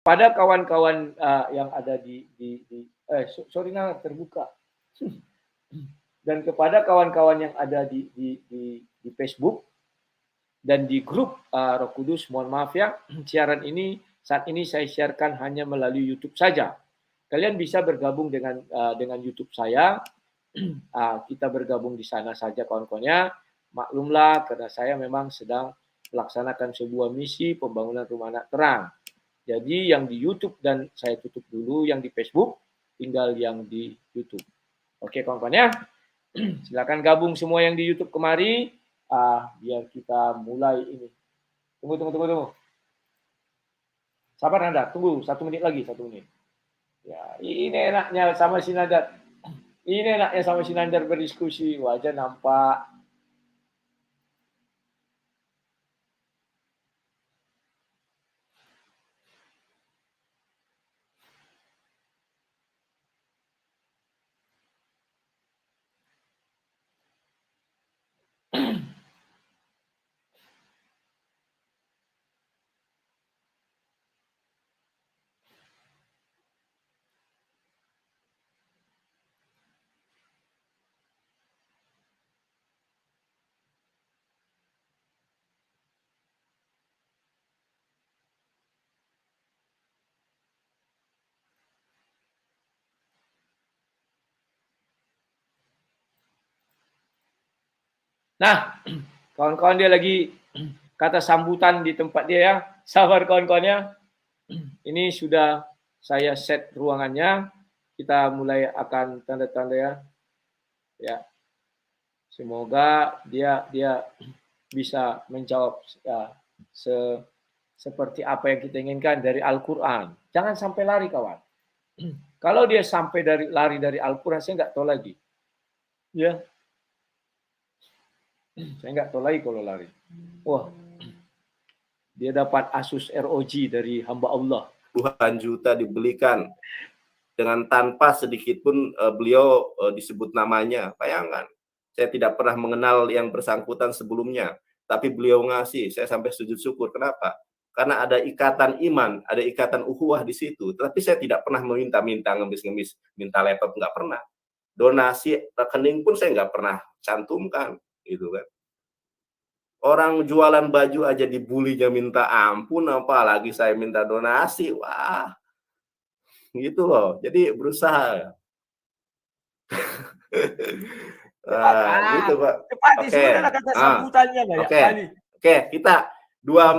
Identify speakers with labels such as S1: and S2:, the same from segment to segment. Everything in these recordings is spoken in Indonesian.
S1: pada kawan-kawan yang ada sorry terbuka. Dan kepada kawan-kawan yang ada di Facebook dan di grup Roh Kudus, mohon maaf ya, siaran ini saat ini saya siarkan hanya melalui YouTube saja. Kalian bisa bergabung dengan YouTube saya. Kita bergabung di sana saja kawan-kawannya. Maklumlah karena saya memang sedang melaksanakan sebuah misi pembangunan rumah anak terang. Jadi yang di YouTube dan saya tutup dulu, yang di Facebook tinggal yang di YouTube. Oke kawan-kawan ya, silakan gabung semua yang di YouTube kemari, biar kita mulai ini. Tunggu. Sabar Nanda, tunggu 1 menit lagi, 1 menit. Ya, ini enaknya sama si Nandar. Ini enaknya sama si Nandar berdiskusi, wajah nampak. Nah, kawan-kawan dia lagi kata sambutan di tempat dia ya. Sabar kawan-kawannya. Ini sudah saya set ruangannya. Kita mulai akan tanda-tanda ya. Ya. Semoga dia bisa menjawab seperti apa yang kita inginkan dari Al-Quran. Jangan sampai lari kawan. Kalau dia sampai lari dari Al-Quran, saya nggak tahu lagi. Ya, saya nggak tahu lagi kalau lari. Wah, dia dapat Asus ROG dari hamba Allah.
S2: Puluhan juta dibelikan dengan tanpa sedikit pun beliau disebut namanya. Bayangkan, saya tidak pernah mengenal yang bersangkutan sebelumnya, tapi beliau ngasih, saya sampai sujud syukur. Kenapa? Karena ada ikatan iman, ada ikatan ukhuwah di situ. Tapi saya tidak pernah meminta-minta, ngemis-ngemis, minta laptop, nggak pernah. Donasi rekening pun saya nggak pernah cantumkan, gitu kan. Orang jualan baju aja dibulinya minta ampun, apalagi saya minta donasi. Wah, gitu loh. Jadi berusaha. Gitu Pak.
S1: Cepat disebutkan kata sambutannya banyak kali.
S2: Oke, kita 2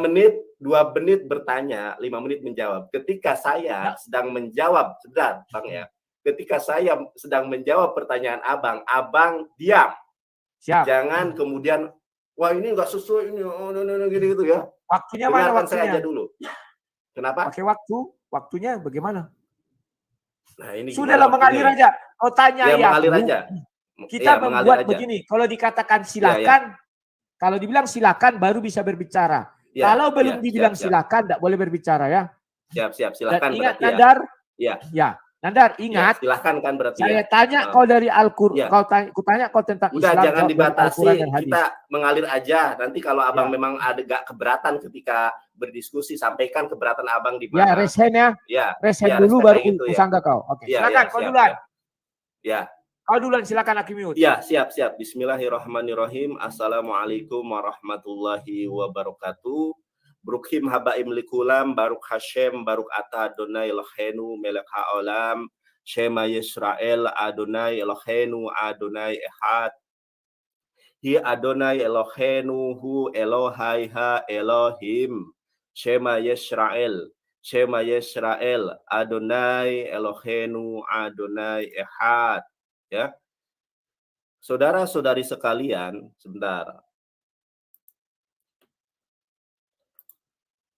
S2: menit bertanya, 5 menit menjawab. Ketika saya sedang menjawab, sedang Bang ya. Ketika saya sedang menjawab pertanyaan Abang diam.
S1: Siap.
S2: Jangan kemudian wah ini nggak sesuai ini, gitu ya.
S1: Waktunya mana waktunya?
S2: Saya aja dulu. Kenapa?
S1: Pakai waktunya bagaimana?
S2: Nah, ini
S1: sudahlah mengalir aja. Oh tanya ya.
S2: Mengalir aja.
S1: Kita membuat begini. Kalau dikatakan silakan, kalau dibilang silakan baru bisa berbicara. Kalau belum dibilang silakan, tidak boleh berbicara ya.
S2: Siap, silakan.
S1: Dan ingat Nandar. Ya. Nandar ingat,
S2: silahkan kan berarti
S1: saya tanya kau dari Al-Quran, kau tanya kau tentang
S2: Udah,
S1: Islam.
S2: jangan dibatasi, kita mengalir aja. Nanti kalau abang memang ada gak keberatan ketika berdiskusi, sampaikan keberatan abang di mana.
S1: Ya, resen ya. Resen dulu baru usangga kau. Oke, silakan kau duluan.
S2: Ya.
S1: Kau duluan silakan Akimiut.
S2: Ya, siap. Bismillahirrahmanirrahim. Assalamualaikum warahmatullahi wabarakatuh. Brukhim habaim likulam, baruk Hashem, baruk ata Adonai Eloheinu melek haolam, Shema Yisrael, Adonai Eloheinu, Adonai Ehad. Hi Adonai Eloheinu, hu Elohai ha Elohim. Shema Yisrael, Adonai Eloheinu, Adonai Ehad. Ya. Saudara-saudari sekalian, sebentar.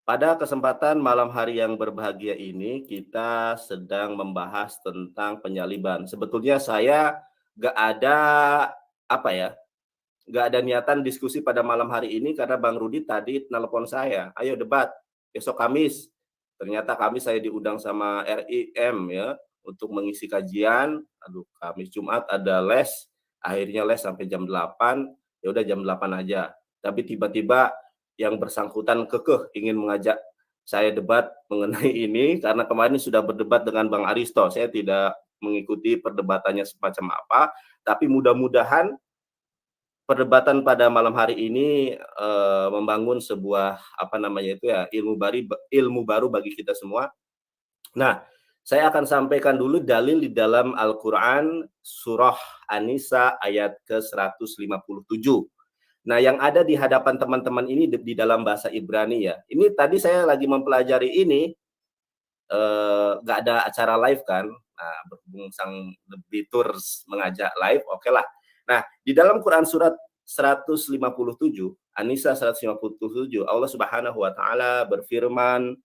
S2: Pada kesempatan malam hari yang berbahagia ini, kita sedang membahas tentang penyaliban. Sebetulnya saya nggak ada niatan diskusi pada malam hari ini karena Bang Rudi tadi telepon saya, ayo debat besok Kamis. Ternyata Kamis saya diundang sama RIM ya untuk mengisi kajian. Aduh, Kamis Jumat ada les, akhirnya les sampai jam 8. Ya udah jam 8 aja. Tapi tiba-tiba yang bersangkutan kekeh ingin mengajak saya debat mengenai ini karena kemarin sudah berdebat dengan Bang Aristo. Saya tidak mengikuti perdebatannya semacam apa, tapi mudah-mudahan perdebatan pada malam hari ini membangun sebuah ilmu baru bagi kita semua. Nah, saya akan sampaikan dulu dalil di dalam Al-Qur'an surah An-Nisa ayat ke-157. Nah, yang ada di hadapan teman-teman ini di dalam bahasa Ibrani ya. Ini tadi saya lagi mempelajari ini, nggak ada acara live kan. Nah, berhubung sang Lebiturs mengajak live, oke lah. Nah, di dalam Quran surat 157, An-Nisa 157, Allah Subhanahu wa taala berfirman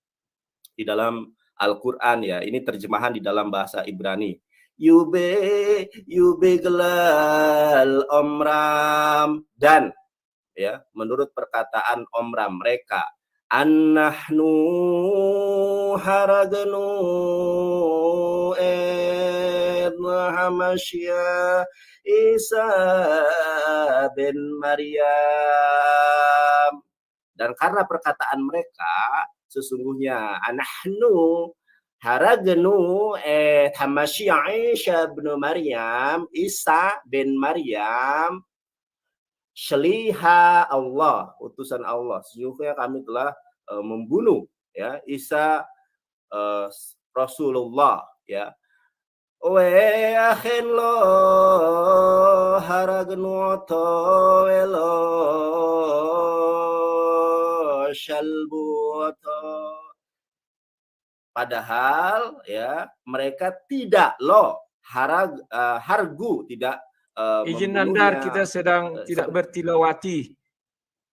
S2: di dalam Al-Qur'an ya. Ini terjemahan di dalam bahasa Ibrani. Yube gelal omram, dan ya, menurut perkataan omram mereka, annahnu haragnu hamasya Isa bin Maryam. Dan karena perkataan mereka, sesungguhnya anahnu haragnu hamasya Isa bin Maryam, Isa bin Maryam, Syaliha Allah, utusan Allah. Sesungguhnya kami telah membunuh ya Isa Rasulullah ya. We akhin lo haragnu tawelo shalbuto. Padahal ya mereka tidak hargu tidak
S1: Izin Nandar, kita sedang tidak bertilawati.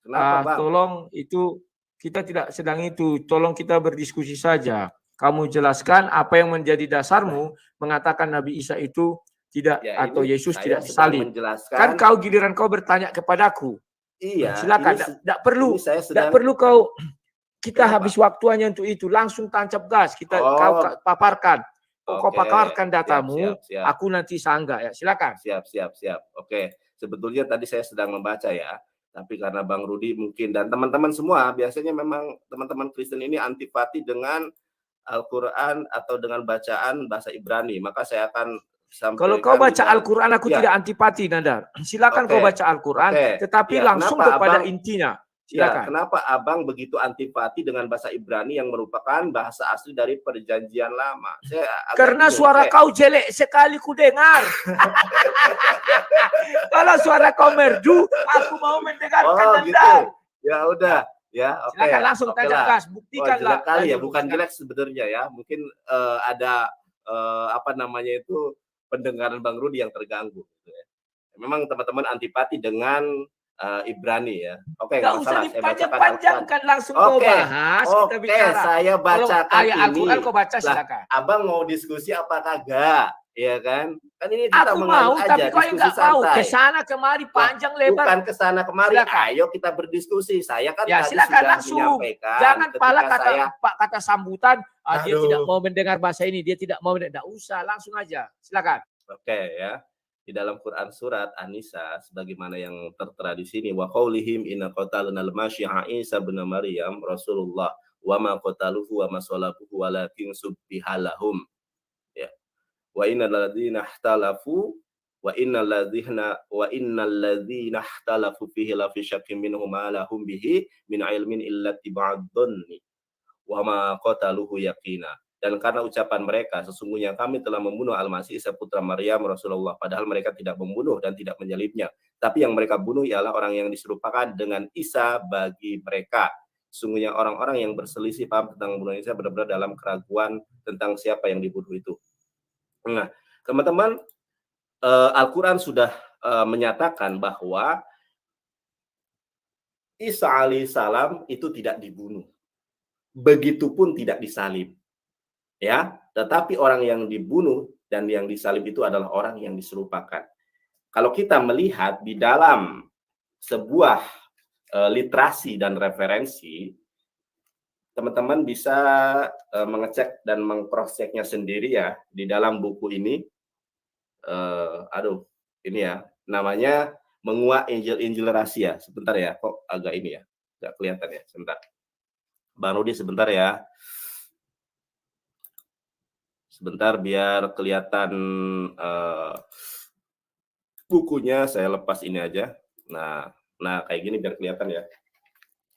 S2: Kenapa, Bang?
S1: Tolong itu kita tidak sedang itu. Tolong kita berdiskusi saja. Kamu jelaskan apa yang menjadi dasarmu mengatakan Nabi Isa itu tidak ya, atau Yesus tidak disalib. Kan kau giliran kau bertanya kepadaku.
S2: Iya.
S1: Silakan. Tidak perlu. Tidak perlu kau. Kita habis waktu hanya untuk itu. Langsung tancap gas. Kau paparkan. Kau paparkan datamu. Siap. Aku nanti sanggah ya. Silakan.
S2: Siap. Oke. Sebetulnya tadi saya sedang membaca ya. Tapi karena Bang Rudi mungkin dan teman-teman semua biasanya memang teman-teman Kristen ini antipati dengan Al-Quran atau dengan bacaan bahasa Ibrani, maka saya akan sampaikan.
S1: Kalau kau baca Al-Quran, aku tidak antipati, Nandar. Silakan kau baca Al-Quran, tetapi langsung kepada intinya. Silakan.
S2: Ya, kenapa Abang begitu antipati dengan bahasa Ibrani yang merupakan bahasa asli dari Perjanjian Lama?
S1: Karena suara kau jelek sekali ku dengar. Kalau suara kau merdu, aku mau mendengarkan Nandar.
S2: Gitu. Ya udah. Ya, oke.
S1: Silakan langsung tancap gas, buktikanlah.
S2: Jelek kali ya, bukan jelek sebenarnya ya. Mungkin ada pendengaran Bang Rudi yang terganggu. Gitu ya. Memang teman-teman antipati dengan Ibrani ya. Oke,
S1: nggak usah dipanjang-panjangkan, langsung kau bahas. Kita bicara.
S2: Saya bacakan
S1: ayat Al-Quran kau baca, silakan.
S2: Abang mau diskusi apa kagak? Ya kan? Kan ini
S1: aku mau, tapi kau yang nggak mau. Kesana kemari panjang lebar.
S2: Bukan kesana kemari. Ayo kita berdiskusi. Saya kan
S1: ya,
S2: tadi
S1: silakan
S2: sudah
S1: langsung.
S2: menyampaikan.
S1: Jangan pala kata sambutan. Dia tidak mau mendengar bahasa ini. Dia tidak mau mendengar. Nggak usah, langsung aja. Silakan.
S2: Oke ya. Di dalam Quran surat An-Nisa sebagaimana yang tertera di sini, wa qaulihim inna qatalna al-masyi'a Isa bin Maryam Rasulullah wa ma qataluhu wa ma salabuhu walakin subbiha lahum. Ya. Wa innal ladzina ikhtalafu wa innal ladzina ikhtalafu fihi la fi syakkin minhum ma lahum bihi min ilmin illa tiba'ad dhanni wa ma qataluhu yaqina. Dan karena ucapan mereka, sesungguhnya kami telah membunuh Al-Masih Isa putra Maryam Rasulullah, padahal mereka tidak membunuh dan tidak menyalibnya. Tapi yang mereka bunuh ialah orang yang diserupakan dengan Isa bagi mereka. Sesungguhnya orang-orang yang berselisih paham tentang pembunuhan Isa benar-benar dalam keraguan tentang siapa yang dibunuh itu. Nah, teman-teman, Al-Quran sudah menyatakan bahwa Isa alaihissalam itu tidak dibunuh. Begitupun tidak disalib. Ya, tetapi orang yang dibunuh dan yang disalib itu adalah orang yang diserupakan. Kalau kita melihat di dalam sebuah literasi dan referensi, teman-teman bisa mengecek dan meng-cross-check-nya sendiri ya di dalam buku ini. Ini ya, namanya Menguak Injil-Injil Rahasia. Sebentar ya, kok agak ini ya, nggak kelihatan ya, sebentar. Bang Rudi sebentar ya. Sebentar biar kelihatan bukunya, saya lepas ini aja. Nah kayak gini biar kelihatan ya.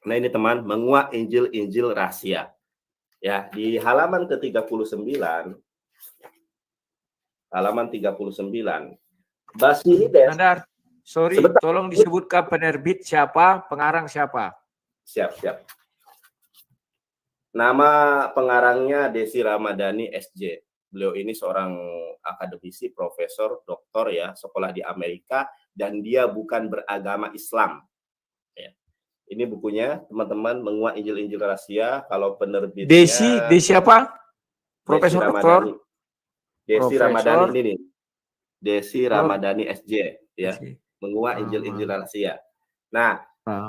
S2: Nah ini teman, menguak Injil-Injil rahasia. Ya, di halaman ke-39, Basilides.
S1: Nandar, sorry,
S2: sebentar.
S1: tolong disebutkan penerbit siapa, pengarang siapa.
S2: Siap. Nama pengarangnya Desi Ramadhani SJ. Beliau ini seorang akademisi, profesor, doktor ya, sekolah di Amerika, dan dia bukan beragama Islam. Ya. Ini bukunya, teman-teman, menguak Injil-Injil rahasia. Kalau penerbitnya
S1: Desi apa? Profesor doktor.
S2: Desi Ramadhani ini nih. Desi Ramadhani SJ ya. Menguak Injil-Injil rahasia. Nah,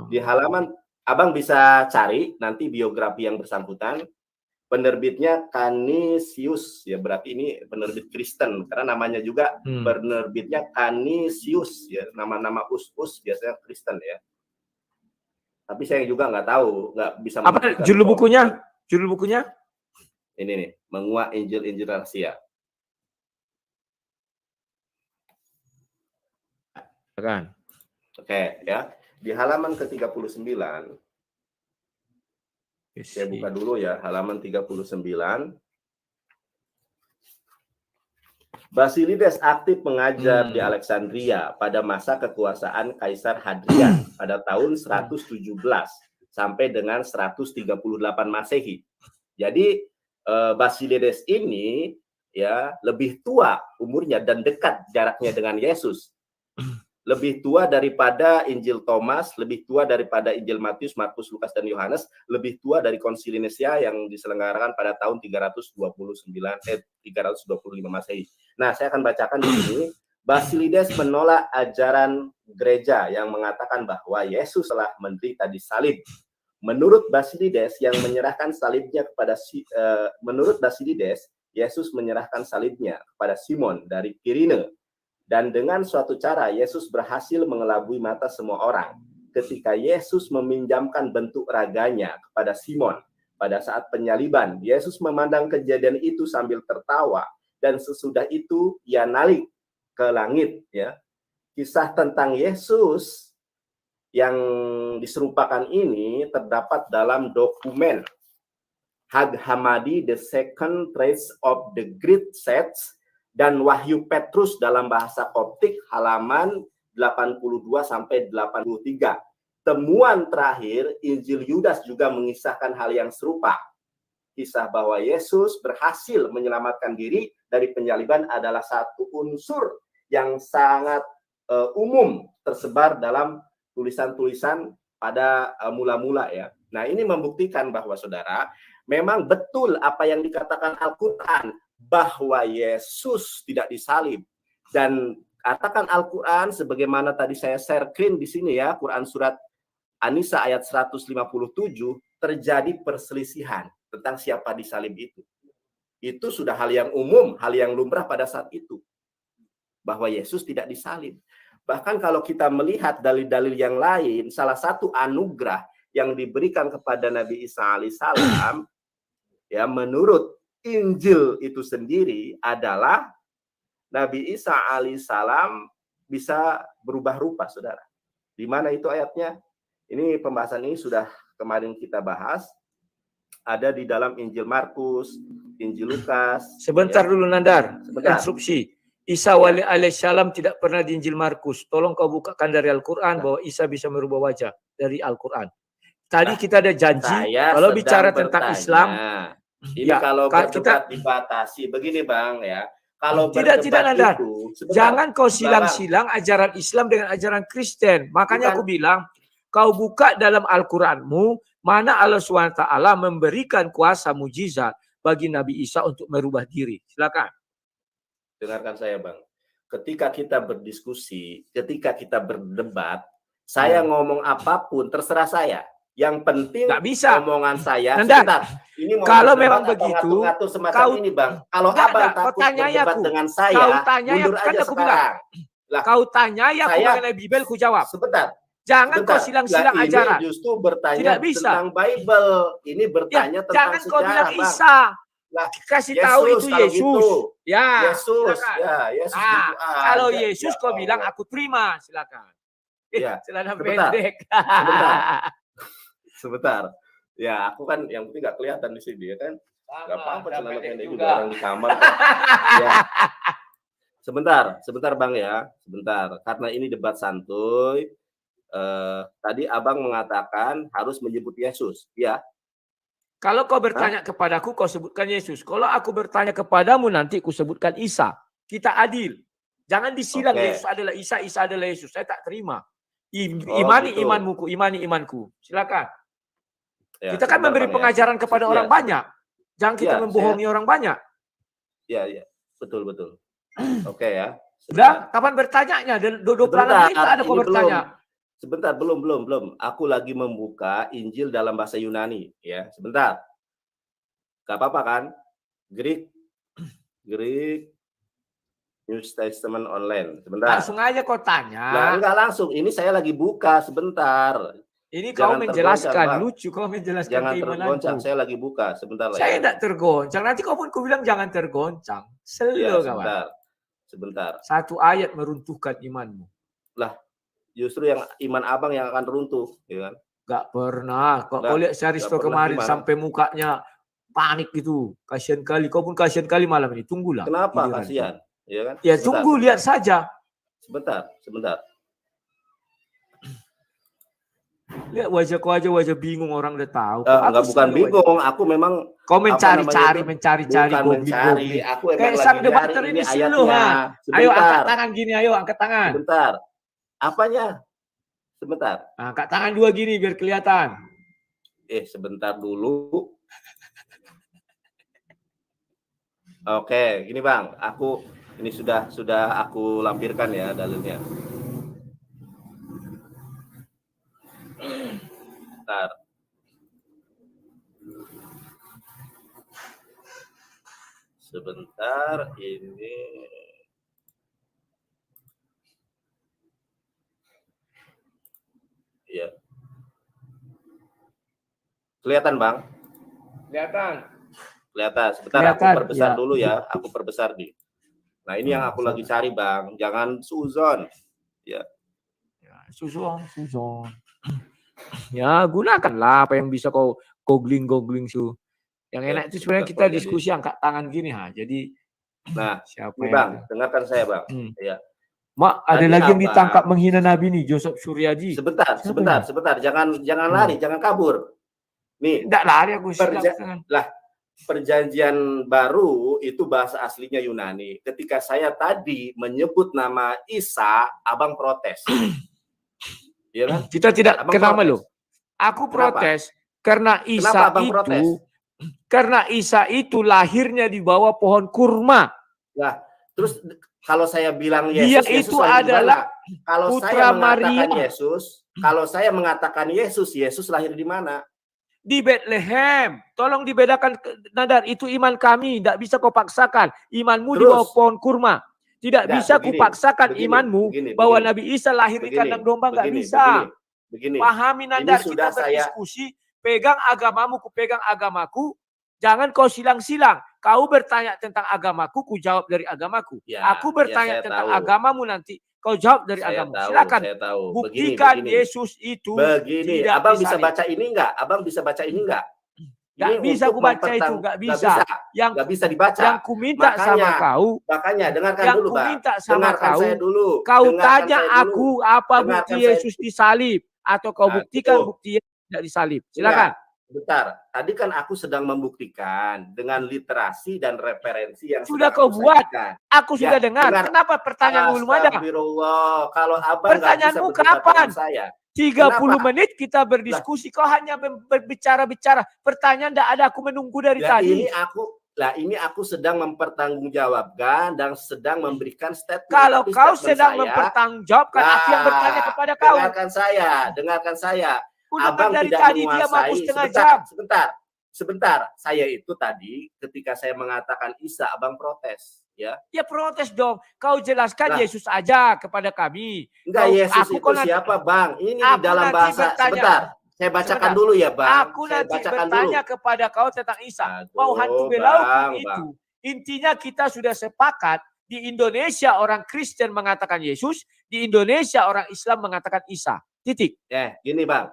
S2: di halaman Abang bisa cari nanti biografi yang bersangkutan. Penerbitnya Canisius ya, berarti ini penerbit Kristen karena namanya juga penerbitnya Canisius ya, nama-nama us-us biasanya Kristen ya. Tapi saya juga nggak tahu, nggak bisa.
S1: Apa judul bukunya? Judul bukunya?
S2: Ini nih, menguak Injil-Injil rahasia.
S1: Kan.
S2: Oke ya, di halaman ke-39. Saya buka dulu ya, halaman 39. Basilides aktif mengajar di Alexandria pada masa kekuasaan Kaisar Hadrian pada tahun 117 sampai dengan 138 Masehi. Jadi Basilides ini ya lebih tua umurnya dan dekat jaraknya dengan Yesus. Lebih tua daripada Injil Thomas, lebih tua daripada Injil Matius, Markus, Lukas, dan Yohanes, lebih tua dari Konsili Nisia yang diselenggarakan pada tahun 325 Masehi. Nah, saya akan bacakan di sini. Basilides menolak ajaran gereja yang mengatakan bahwa Yesus telah menderita disalib. Menurut Basilides yang menyerahkan salibnya kepada Yesus menyerahkan salibnya kepada Simon dari Kirene. Dan dengan suatu cara Yesus berhasil mengelabui mata semua orang. Ketika Yesus meminjamkan bentuk raganya kepada Simon pada saat penyaliban, Yesus memandang kejadian itu sambil tertawa dan sesudah itu ia naik ke langit ya. Kisah tentang Yesus yang diserupakan ini terdapat dalam dokumen Hag Hammadi The Second Trace of the Great Saints dan Wahyu Petrus dalam bahasa Koptik halaman 82 sampai 83. Temuan terakhir Injil Yudas juga mengisahkan hal yang serupa. Kisah bahwa Yesus berhasil menyelamatkan diri dari penyaliban adalah satu unsur yang sangat umum tersebar dalam tulisan-tulisan pada mula-mula ya. Nah, ini membuktikan bahwa saudara, memang betul apa yang dikatakan Al-Qur'an bahwa Yesus tidak disalib. Dan katakan Al-Qur'an sebagaimana tadi saya share screen di sini ya, Quran surat An-Nisa ayat 157, terjadi perselisihan tentang siapa disalib itu. Itu sudah hal yang umum, hal yang lumrah pada saat itu. Bahwa Yesus tidak disalib. Bahkan kalau kita melihat dalil-dalil yang lain, salah satu anugerah yang diberikan kepada Nabi Isa alaihissalam ya, menurut Injil itu sendiri adalah Nabi Isa alaihissalam bisa berubah rupa, saudara. Di mana itu ayatnya? Ini pembahasan ini sudah kemarin kita bahas. Ada di dalam Injil Markus, Injil Lukas.
S1: Sebentar ya. Dulu Nandar,
S2: sebentar.
S1: Instruksi. Isa alaihissalam tidak pernah di Injil Markus. Tolong kau bukakan dari Al-Quran bahwa Isa bisa merubah wajah dari Al-Quran. Tadi kita ada janji kalau bicara tentang Islam.
S2: Ini ya, kalau berdebat dibatasi. Begini Bang ya. Kalau
S1: tidak Nandar. Jangan kau silang-silang ajaran Islam dengan ajaran Kristen. Makanya aku bilang, kau buka dalam Al-Quranmu mana Allah SWT memberikan kuasa mujizat bagi Nabi Isa untuk merubah diri. Silakan.
S2: Dengarkan saya Bang. Ketika kita berdiskusi, ketika kita berdebat, saya ngomong apapun terserah saya. Yang penting omongan saya.
S1: Nandar,
S2: ini
S1: kalau memang begitu,
S2: kau ini Bang. Kalau Abang takut berdebat dengan saya, mundur aja sekarang.
S1: Kau tanya aku mengenai Bibel, ku jawab.
S2: Sebentar.
S1: Jangan kau silang-silang ajaran.
S2: Ini justru bertanya
S1: Tidak bisa.
S2: tentang Bible. Ini bertanya tentang
S1: jangan
S2: sejarah,
S1: kau bilang
S2: Bang.
S1: Isa.
S2: Lah,
S1: Kasih tahu itu
S2: kalau
S1: Yesus.
S2: gitu.
S1: Ya,
S2: Yesus,
S1: silakan.
S2: ya, Yesus
S1: Ah,
S2: gitu
S1: kalau
S2: aja.
S1: Yesus
S2: Ya
S1: kau bilang
S2: Allah.
S1: aku terima, silakan.
S2: Ya,
S1: Celana
S2: sebentar.
S1: pendek.
S2: Sebentar. Ya, aku kan yang penting nggak kelihatan di sini ya kan. Nggak apa-apa celana pendek juga orang di kamar. Ya. Sebentar Bang ya, sebentar. Karena ini debat santuy. Tadi Abang mengatakan harus menyebut Yesus, ya.
S1: Kalau kau bertanya kepadaku, kau sebutkan Yesus. Kalau aku bertanya kepadamu, nanti ku sebutkan Isa. Kita adil. Jangan disilang Yesus adalah Isa, Isa adalah Yesus. Saya tak terima. Imani gitu. Imanmu, imani imanku. Silakan. Ya, kita kan memberi pengajaran kepada orang banyak. Jangan kita membohongi orang banyak.
S2: Iya. Betul. Oke ya.
S1: Sudah, kapan bertanyanya? 20 menit ada kau bertanya.
S2: Sebentar, belum. Aku lagi membuka Injil dalam bahasa Yunani, ya. Sebentar. Gak apa-apa kan? Greek New Testament online. Sebentar.
S1: Langsung aja kau tanya.
S2: Nah, enggak langsung. Ini saya lagi buka, sebentar.
S1: Ini kau menjelaskan, lucu kau menjelaskan
S2: jangan tergoncang, saya lagi buka, sebentar lagi.
S1: Saya tidak tergoncang. Nanti kau pun bilang jangan tergoncang. Selo
S2: kawan. Sebentar.
S1: Satu ayat meruntuhkan imanmu.
S2: Lah, justru yang iman abang yang akan runtuh, ya kan?
S1: Gak pernah. Kau lihat Syaristo kemarin sampai mukanya panik gitu. Kasihan kali. Kau pun kasihan kali malam ini. Tunggulah.
S2: Kenapa kasihan? Ya kan?
S1: Ya tunggu, lihat saja.
S2: Sebentar.
S1: Lihat wajah kau aja, wajah bingung, orang udah tahu.
S2: Enggak, bukan bingung, aku memang
S1: kau mencari-cari
S2: googling. Aku
S1: kayak sang debater ini selalu. Ayo angkat tangan gini, ayo angkat tangan.
S2: Sebentar. Apanya? Sebentar.
S1: Angkat tangan dua gini biar kelihatan.
S2: Sebentar dulu. Oke, gini Bang, ini sudah aku lampirkan ya dalilnya. Sebentar ini. Ya. Kelihatan, Bang?
S1: Kelihatan.
S2: Sebentar, aku perbesar dulu ya. Aku perbesar nih. Nah, ini yang aku lagi cari, Bang. Jangan suzon. Ya.
S1: Suzon. Ya, gunakanlah apa yang bisa kau googling su. Yang enak itu sebenarnya kita diskusi angkat tangan gini Jadi
S2: siapa Bang, dengarkan saya, Bang. Ya.
S1: Mak, ada lagi yang ditangkap menghina Nabi nih, Joseph Suryaji.
S2: Sebentar. Jangan lari, jangan kabur. Nih,
S1: enggak lari aku
S2: perjanjian baru itu bahasa aslinya Yunani. Ketika saya tadi menyebut nama Isa, Abang protes. Ya kan?
S1: Kita tidak kenapa lo. Aku protes karena Isa itu lahirnya di bawah pohon kurma.
S2: Nah, terus kalau saya bilang Yesus,
S1: dia itu adalah
S2: kalau
S1: putra Maria.
S2: Kalau saya mengatakan Yesus lahir di mana?
S1: Di Bethlehem. Tolong dibedakan, Nadar. Itu iman kami. Tidak bisa kau paksakan. Imanmu di bawah pohon kurma. Tidak bisa kupaksakan imanmu bahwa Nabi Isa lahir di kandang domba. Nggak bisa. Pahami, Nadar. Kita berdiskusi. Pegang agamamu, ku pegang agamaku. Jangan kau silang-silang. Kau bertanya tentang agamaku, ku jawab dari agamaku. Aku bertanya tentang agamamu nanti. Kau jawab dari agama. Silakan buktikan Yesus itu.
S2: Begini, Abang bisa baca ini enggak?
S1: Nggak bisa aku baca itu, nggak bisa.
S2: Nggak bisa dibaca.
S1: Yang ku minta sama kau.
S2: Makanya dengarkan
S1: yang
S2: dulu,
S1: Bang. Yang ku minta sama kau.
S2: Kau
S1: tanya aku apa bukti Yesus disalib atau kau buktikan bukti Yesus tidak disalib. Silakan.
S2: Bentar, tadi kan aku sedang membuktikan dengan literasi dan referensi yang
S1: sudah kau buat. Aku sudah dengar. Kenapa pertanyaan belum ada?
S2: Kalau Abang
S1: pertanyaanmu kapan? 30 menit kita berdiskusi. Kau hanya berbicara-bicara. Pertanyaan tidak ada. Aku menunggu dari tadi.
S2: Ini aku sedang mempertanggungjawabkan dan sedang memberikan statement.
S1: Kalau kau sedang mempertanggungjawabkan, aku yang bertanya kepada kau.
S2: Dengarkan saya.
S1: Abang dari tadi dia mampu setengah jam.
S2: sebentar, saya itu tadi ketika saya mengatakan Isa, Abang protes, ya.
S1: Ya protes dong. Kau jelaskan
S2: Lah.
S1: Yesus aja kepada kami.
S2: Enggak, Yesus itu siapa, Bang? Ini di dalam bahasa, sebentar. Saya bacakan dulu ya, Bang.
S1: Aku
S2: Saya
S1: nanti
S2: bacakan
S1: bertanya
S2: dulu
S1: kepada kau tentang Isa.
S2: Aduh,
S1: Mau hantu belau pun
S2: Bang.
S1: itu. Intinya kita sudah sepakat di Indonesia orang Kristen mengatakan Yesus, di Indonesia orang Islam mengatakan Isa. Titik.
S2: Gini Bang.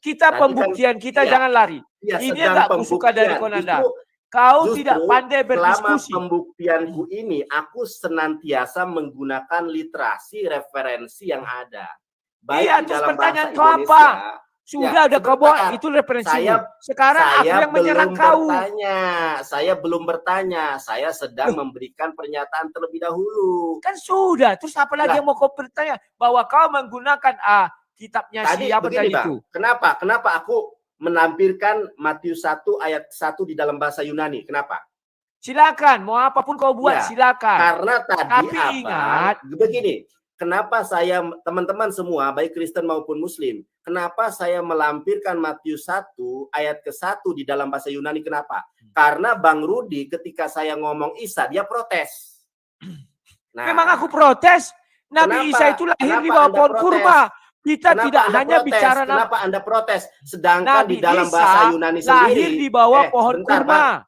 S1: Kita
S2: Tadi
S1: pembuktian
S2: kan,
S1: kita jangan lari.
S2: Iya,
S1: Ini enggak kusuka dari Konanda. Kau tidak pandai berdiskusi.
S2: Selama pembuktianku ini, aku senantiasa menggunakan literasi referensi yang ada. Baik
S1: iya,
S2: di
S1: terus
S2: dalam
S1: pertanyaan
S2: bahasa
S1: kau
S2: Indonesia,
S1: apa? Sudah ada kau bawa itu referensi. Sekarang aku yang menyerang kau.
S2: Saya belum bertanya. Saya sedang memberikan pernyataan terlebih dahulu.
S1: Kan sudah. Terus apa lagi yang mau kau bertanya? Bahwa kau menggunakan kitabnya siapa tadi itu?
S2: Kenapa aku menampilkan Matius 1 ayat 1 di dalam bahasa Yunani? Kenapa?
S1: Silakan, mau apapun kau buat silakan.
S2: Karena tadi
S1: tapi ingat
S2: begini, kenapa saya, teman-teman semua baik Kristen maupun Muslim, kenapa saya melampirkan Matius 1 ayat ke-1 di dalam bahasa Yunani? Kenapa? Karena Bang Rudi ketika saya ngomong Isa dia protes.
S1: Nah, memang aku protes. Nabi Isa itu lahir di bawah pohon kurma. Kita tidak hanya bicara
S2: kenapa Anda protes, sedangkan Nabi di dalam bahasa Yunani sendiri
S1: lahir di bawah pohon kurma.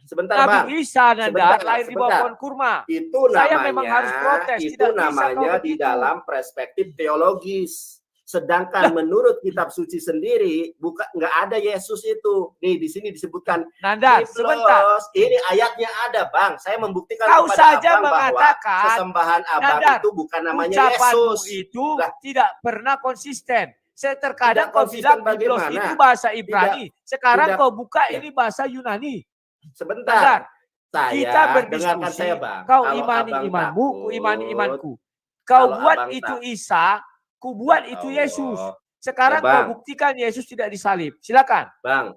S2: Sebentar,
S1: Nabi Isa lahir di bawah pohon kurma.
S2: Itu namanya,
S1: saya memang harus protes.
S2: Itu namanya di dalam perspektif teologis. Sedangkan menurut kitab suci sendiri nggak ada Yesus itu. Nih di sini disebutkan.
S1: Nanda, sebentar.
S2: Ini ayatnya ada, Bang. Saya membuktikan
S1: kau
S2: kepada
S1: saja
S2: Abang
S1: mengatakan
S2: bahwa sesembahan Abang
S1: Nanda,
S2: itu bukan namanya Yesus.
S1: Itu tidak pernah konsisten. Terkadang kau bilang Biblos itu bahasa Ibrani. Sekarang kau buka ini bahasa Yunani.
S2: Sebentar.
S1: Kita berdiskusi.
S2: Saya, Bang.
S1: Kau imani imanmu, ku imani imanku. Kau buat itu Isa, ku buat itu Yesus. Sekarang kau buktikan Yesus tidak disalib. Silakan.
S2: Bang,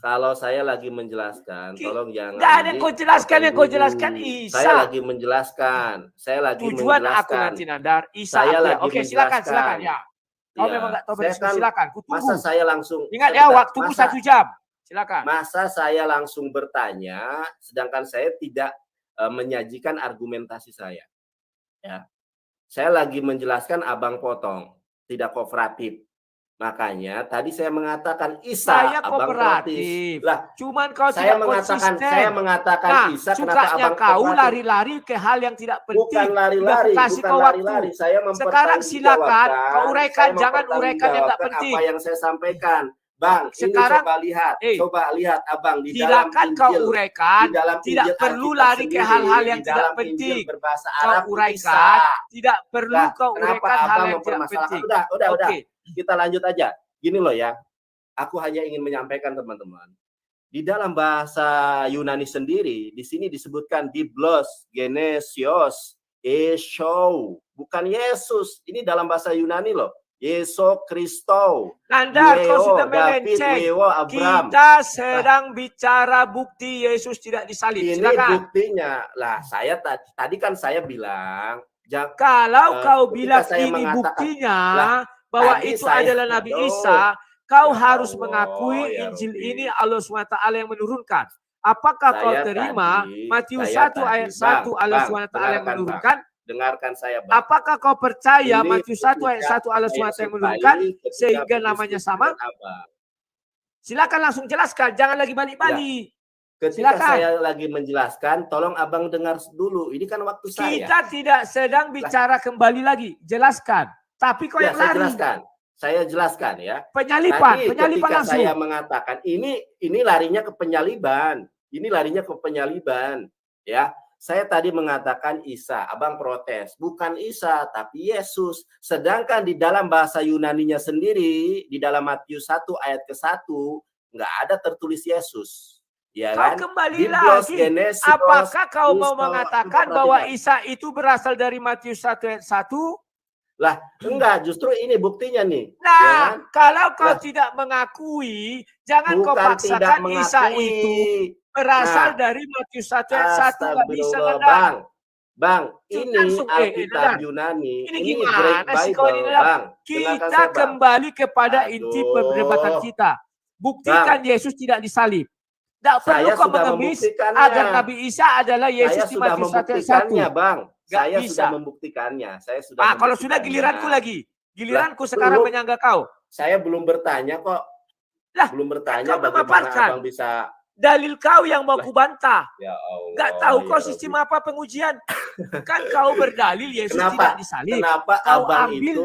S2: kalau saya lagi menjelaskan, tolong jangan.
S1: Nggak ada yang kau jelaskan, yang kau jelaskan Isa.
S2: Saya lagi menjelaskan.
S1: Tujuan aku nanti Nandar, Isa. Oke, silakan ya. Kau memang nggak tahu berdiskusi, silakan.
S2: Masa saya langsung.
S1: Ingat ya, waktumu 1 jam. Silakan.
S2: Masa saya langsung bertanya, sedangkan saya tidak menyajikan argumentasi saya. Ya. Saya lagi menjelaskan Abang potong, tidak kooperatif. Makanya tadi saya mengatakan Isa,
S1: saya
S2: Abang
S1: kooperatif.
S2: Lah,
S1: cuman kau tidak konsisten.
S2: Saya mengatakan Isa, kenapa Abang
S1: kau lari-lari ke hal yang tidak penting.
S2: Bukan lari-lari, saya mempertanggungjawabkan.
S1: Sekarang silakan kau uraikan, jangan uraikan yang tidak penting.
S2: Apa yang saya sampaikan. Bang,
S1: sekarang
S2: ini coba lihat Abang di
S1: silakan
S2: dalam Injil,
S1: kau uraikan,
S2: dalam
S1: tidak perlu lari ke hal-hal yang tidak penting.
S2: Berbahasa
S1: Arab kau uraikan, tidak perlu kau uraikan hal yang tidak penting.
S2: Udah. Kita lanjut aja. Gini loh ya, aku hanya ingin menyampaikan teman-teman. Di dalam bahasa Yunani sendiri, di sini disebutkan Biblos, Genesios, Esau, bukan Yesus. Ini dalam bahasa Yunani loh. Yesus Kristus.
S1: Nanda, kau sudah melenceng. Kita sedang bicara bukti Yesus tidak disalib.
S2: Ini
S1: silakan.
S2: Buktinya. Lah, saya tadi kan saya bilang,
S1: kalau kau bilang ini buktinya bahwa itu adalah Nabi Isa, kau harus mengakui Injil ini Allah SWT yang menurunkan. Apakah kau terima Matius 1 ayat 1 Allah SWT yang menurunkan?
S2: Dengarkan saya, Bang.
S1: Apakah kau percaya Matius 1 ayat 1 Allah SWT yang menurunkan sehingga namanya sama? Silakan langsung jelaskan, jangan lagi balik-balik.
S2: Ketika saya lagi menjelaskan, tolong Abang dengar dulu. Ini kan waktu saya.
S1: Kita tidak sedang bicara kembali lagi. Jelaskan. Tapi kau yang lari.
S2: Saya jelaskan ya.
S1: Penyaliban
S2: ketika
S1: langsung.
S2: Saya mengatakan ini larinya ke penyaliban. Ini larinya ke penyaliban, ya. Saya tadi mengatakan Isa, Abang protes. Bukan Isa, tapi Yesus. Sedangkan di dalam bahasa Yunaninya sendiri, di dalam Matius 1 ayat ke-1, nggak ada tertulis Yesus. Ya kan?
S1: Kau kembali lagi. Genesis, apakah kau mau mengatakan bahwa Isa itu berasal dari Matius 1 ayat 1?
S2: Lah, enggak. Justru ini buktinya nih.
S1: Nah, ya kan? Kalau kau tidak mengakui, jangan kau paksakan Isa itu berasal dari Matius 1 ayat 1. Nggak bisa,
S2: Bang, ini Alkitab Yunani. Ini gimana sih kau ini?
S1: Bang, kita kembali kepada inti perdebatan kita. Buktikan Yesus tidak disalib. Tidak perlu kau mengemis agar Nabi Isa adalah Yesus di Matius 1.
S2: Bang. Saya sudah membuktikannya.
S1: Kalau sudah giliranku lagi. Giliranku sekarang menyangga kau.
S2: Saya belum bertanya kok. Belum bertanya bagaimana abang bisa.
S1: Dalil kau yang mau kubantah.
S2: Ya Allah.
S1: Gak tahu kau sistem apa pengujian. Kan kau berdalil Yesus tidak disalib.
S2: Kenapa
S1: kau
S2: abang
S1: ambil
S2: itu?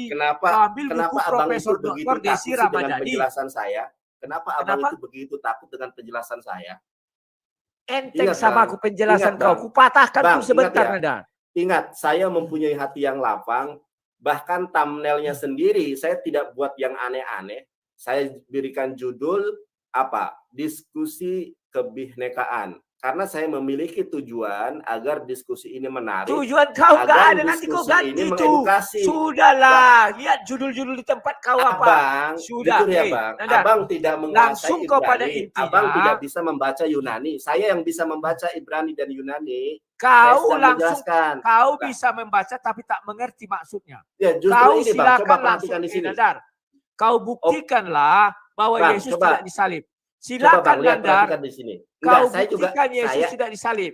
S1: Kenapa buku
S2: abang
S1: Profesor
S2: itu begitu
S1: Dr. Desi
S2: takut dengan
S1: Ramadhani?
S2: penjelasan saya? Kenapa abang itu begitu takut dengan penjelasan saya?
S1: Enteng sama aku penjelasan kau. Kupatahkan tuh sebentar, Nanda.
S2: Ingat, saya mempunyai hati yang lapang. Bahkan thumbnailnya sendiri saya tidak buat yang aneh-aneh. Saya berikan judul apa? Diskusi kebinekaan. Karena saya memiliki tujuan agar diskusi ini menarik.
S1: Tujuan kau nggak ada, nanti kau ganti tuh. Sudahlah, lihat judul-judul di tempat kau apa.
S2: Abang,
S1: sudah,
S2: jujur ya Bang. Abang tidak menguasai
S1: langsung kau pada
S2: Ibrani.
S1: intinya.
S2: Abang tidak bisa membaca Yunani. Saya yang bisa membaca Ibrani dan Yunani.
S1: Kau langsung, kau bisa membaca tapi tak mengerti maksudnya.
S2: Ya,
S1: kau
S2: ini, Bang.
S1: silakan langsung
S2: di sini.
S1: Nandar. Kau buktikanlah bahwa Bang, Yesus tidak disalib. Silakan Nandar.
S2: Di sini.
S1: Kau buktikan Yesus tidak disalib.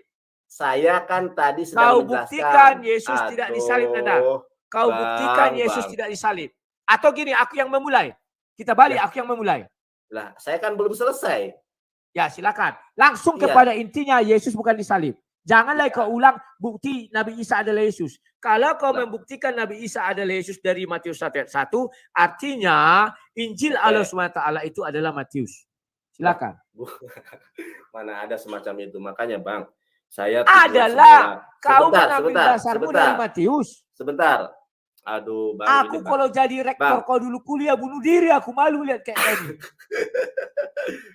S2: Saya kan tadi
S1: menjelaskan.
S2: sedang
S1: Kau buktikan Yesus tidak disalib, Nandar. Kau buktikan Yesus tidak disalib. Atau gini, aku yang memulai. Kita balik, aku yang memulai.
S2: Lah, saya kan belum selesai.
S1: Ya, silakan. Langsung kepada intinya, Yesus bukan disalib. Janganlah kau ulang bukti Nabi Isa adalah Yesus. Kalau kau membuktikan Nabi Isa adalah Yesus dari Matius 1, artinya Injil Allah SWT itu adalah Matius. Silakan.
S2: Mana ada semacam itu. Makanya Bang, saya
S1: adalah kau mengambil dasarmu dari Matius.
S2: Sebentar. Aduh, Bang.
S1: Aku kalau jadi rektor kau dulu kuliah bunuh diri, aku malu lihat kayak gini.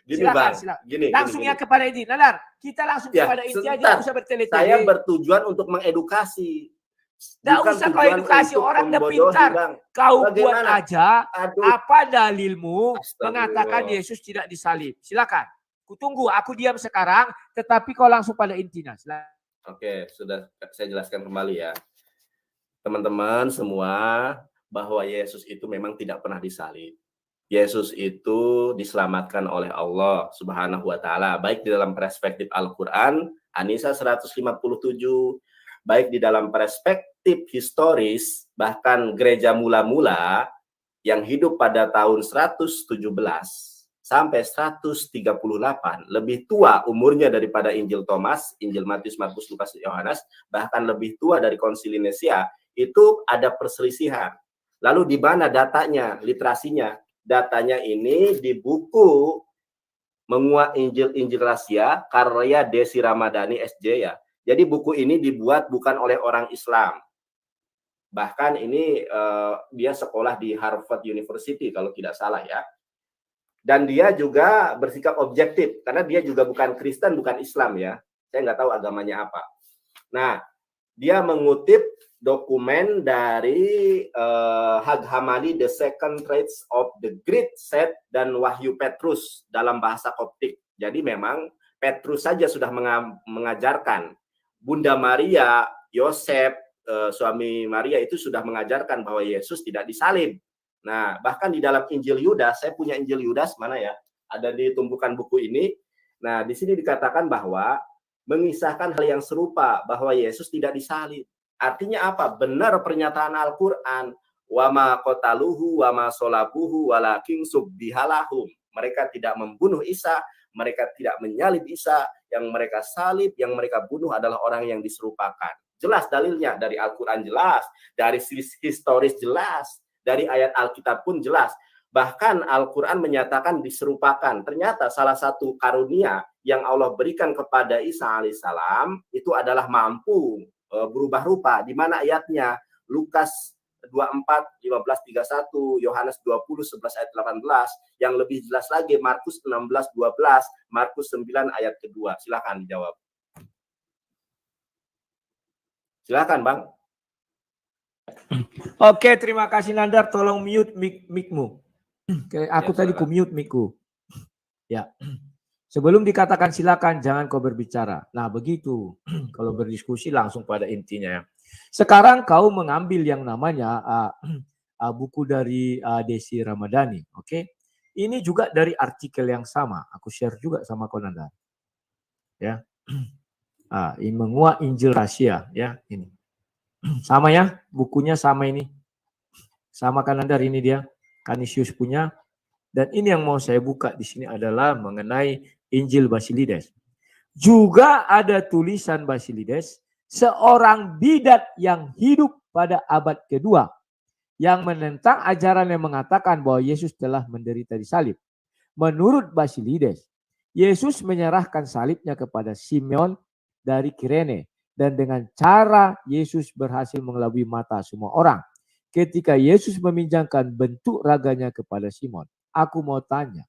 S2: Gini, silakan, Bang.
S1: Silakan. Langsung ya kepada inti. Nalar, kita langsung kepada inti aja, usah bertele-tele.
S2: Saya bertujuan untuk mengedukasi.
S1: Tidak usah kau edukasi orang udah pintar. Bang. Kau buat aja apa dalilmu mengatakan Yesus tidak disalib. Silakan. Kutunggu, aku diam sekarang, tetapi kau langsung pada intinya. Silakan.
S2: Oke, sudah saya jelaskan kembali ya. Teman-teman semua, bahwa Yesus itu memang tidak pernah disalib. Yesus itu diselamatkan oleh Allah Subhanahu wa taala, baik di dalam perspektif Al-Qur'an, An-Nisa 157, baik di dalam perspektif historis, bahkan gereja mula-mula yang hidup pada tahun 117 sampai 138, lebih tua umurnya daripada Injil Thomas, Injil Matius, Markus, Lukas, Yohanes, bahkan lebih tua dari Konsili Nisia. Itu ada perselisihan. Lalu di mana datanya, literasinya? Datanya ini di buku Menguak Injil Rahasia karya Desi Ramadhani SJ ya. Jadi buku ini dibuat bukan oleh orang Islam. Bahkan ini dia sekolah di Harvard University kalau tidak salah ya. Dan dia juga bersikap objektif karena dia juga bukan Kristen, bukan Islam ya. Saya nggak tahu agamanya apa. Nah, dia mengutip dokumen dari Hag Hamadi, The Second Traits of the Great Seth, dan Wahyu Petrus dalam bahasa Koptik. Jadi memang Petrus saja sudah mengajarkan. Bunda Maria, Yosef, suami Maria itu sudah mengajarkan bahwa Yesus tidak disalib. Nah, bahkan di dalam Injil Yudas, saya punya Injil Yudas, mana ya? Ada di tumpukan buku ini. Nah, di sini dikatakan bahwa mengisahkan hal yang serupa, bahwa Yesus tidak disalib. Artinya apa? Benar pernyataan Al-Quran. Wa ma qataluhu wa ma solabuhu walakin subbihalahum. Mereka tidak membunuh Isa, mereka tidak menyalib Isa, yang mereka salib, yang mereka bunuh adalah orang yang diserupakan. Jelas dalilnya, dari Al-Quran jelas, dari historis jelas, dari ayat Alkitab pun jelas. Bahkan Al-Quran menyatakan diserupakan. Ternyata salah satu karunia yang Allah berikan kepada Isa alaihissalam itu adalah mampu berubah rupa. Di mana ayatnya? Lukas 24, 15, 31, Yohanes 20, 11 ayat 18. Yang lebih jelas lagi Markus 16, 12, Markus 9 ayat kedua. Silakan dijawab. Silakan, Bang.
S1: Oke, terima kasih Nandar. Tolong mute mic-mu. Aku tadi ku mute mic-ku. Ya. Sebelum dikatakan silakan, jangan kau berbicara. Nah, begitu. Kalau berdiskusi langsung pada intinya. Sekarang kau mengambil yang namanya buku dari Desi Ramadhani, oke? Ini juga dari artikel yang sama. Aku share juga sama kau Nanda. Ya. Ini menguak Injil rahasia ya ini. Sama ya, bukunya sama ini. Sama kan Nanda, ini dia. Canisius punya. Dan ini yang mau saya buka di sini adalah mengenai Injil Basilides. Juga ada tulisan Basilides, seorang bidat yang hidup pada abad kedua, yang menentang ajaran yang mengatakan bahwa Yesus telah menderita di salib. Menurut Basilides, Yesus menyerahkan salibnya kepada Simeon dari Kirene, dan dengan cara Yesus berhasil mengelabui mata semua orang. Ketika Yesus meminjamkan bentuk raganya kepada Simon, aku mau tanya,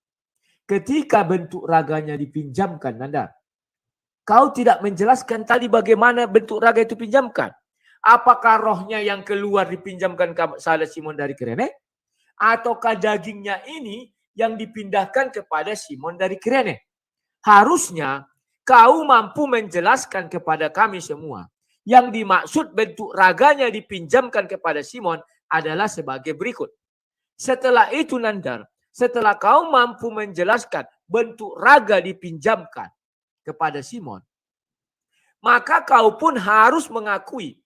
S1: ketika bentuk raganya dipinjamkan, Nanda, kau tidak menjelaskan tadi bagaimana bentuk raga itu pinjamkan? Apakah rohnya yang keluar dipinjamkan kepada Simon dari Kirene? Ataukah dagingnya ini yang dipindahkan kepada Simon dari Kirene? Harusnya kau mampu menjelaskan kepada kami semua. Yang dimaksud bentuk raganya dipinjamkan kepada Simon adalah sebagai berikut. Setelah itu Nandar, setelah kau mampu menjelaskan bentuk raga dipinjamkan kepada Simon, maka kau pun harus mengakui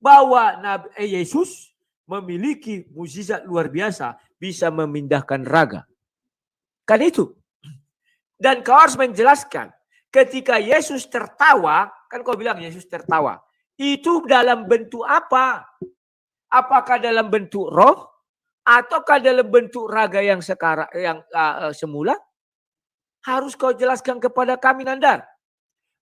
S1: bahwa Yesus memiliki mukjizat luar biasa, bisa memindahkan raga. Kan itu. Dan kau harus menjelaskan, ketika Yesus tertawa, kan kau bilang Yesus tertawa, itu dalam bentuk apa? Apakah dalam bentuk roh, ataukah dalam bentuk raga yang sekarang, yang semula? Harus kau jelaskan kepada kami, Nandar.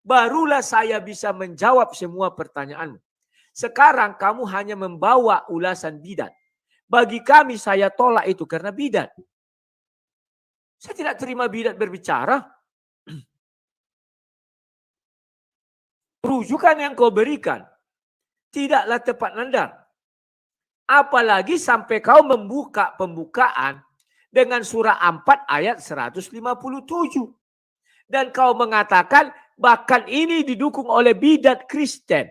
S1: Barulah saya bisa menjawab semua pertanyaanmu. Sekarang kamu hanya membawa ulasan bidat. Bagi kami saya tolak itu karena bidat. Saya tidak terima bidat berbicara. Rujukan yang kau berikan tidaklah tepat, Nandar. Apalagi sampai kau membuka pembukaan dengan surah 4 ayat 157. Dan kau mengatakan bahkan ini didukung oleh bidat Kristen.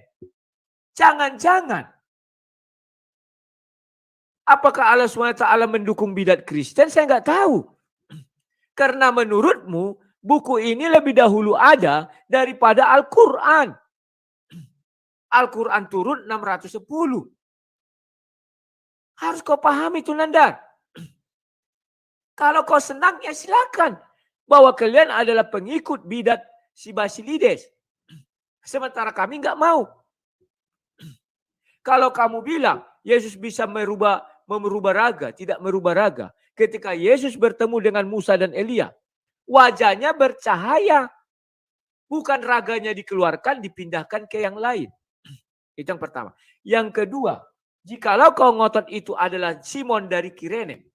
S1: Jangan-jangan. Apakah Allah SWT mendukung bidat Kristen? Saya nggak tahu. Karena menurutmu buku ini lebih dahulu ada daripada Al-Quran. Al-Quran turun 610. Harus kau pahami itu, Nandar. Kalau kau senang ya silakan. Bahwa kalian adalah pengikut bidat si Basilides. Sementara kami nggak mau. Kalau kamu bilang Yesus bisa merubah raga, tidak merubah raga. Ketika Yesus bertemu dengan Musa dan Elia, wajahnya bercahaya. Bukan raganya dikeluarkan, dipindahkan ke yang lain. Itu yang pertama. Yang kedua, jikalau kau ngotot itu adalah Simon dari Kirene,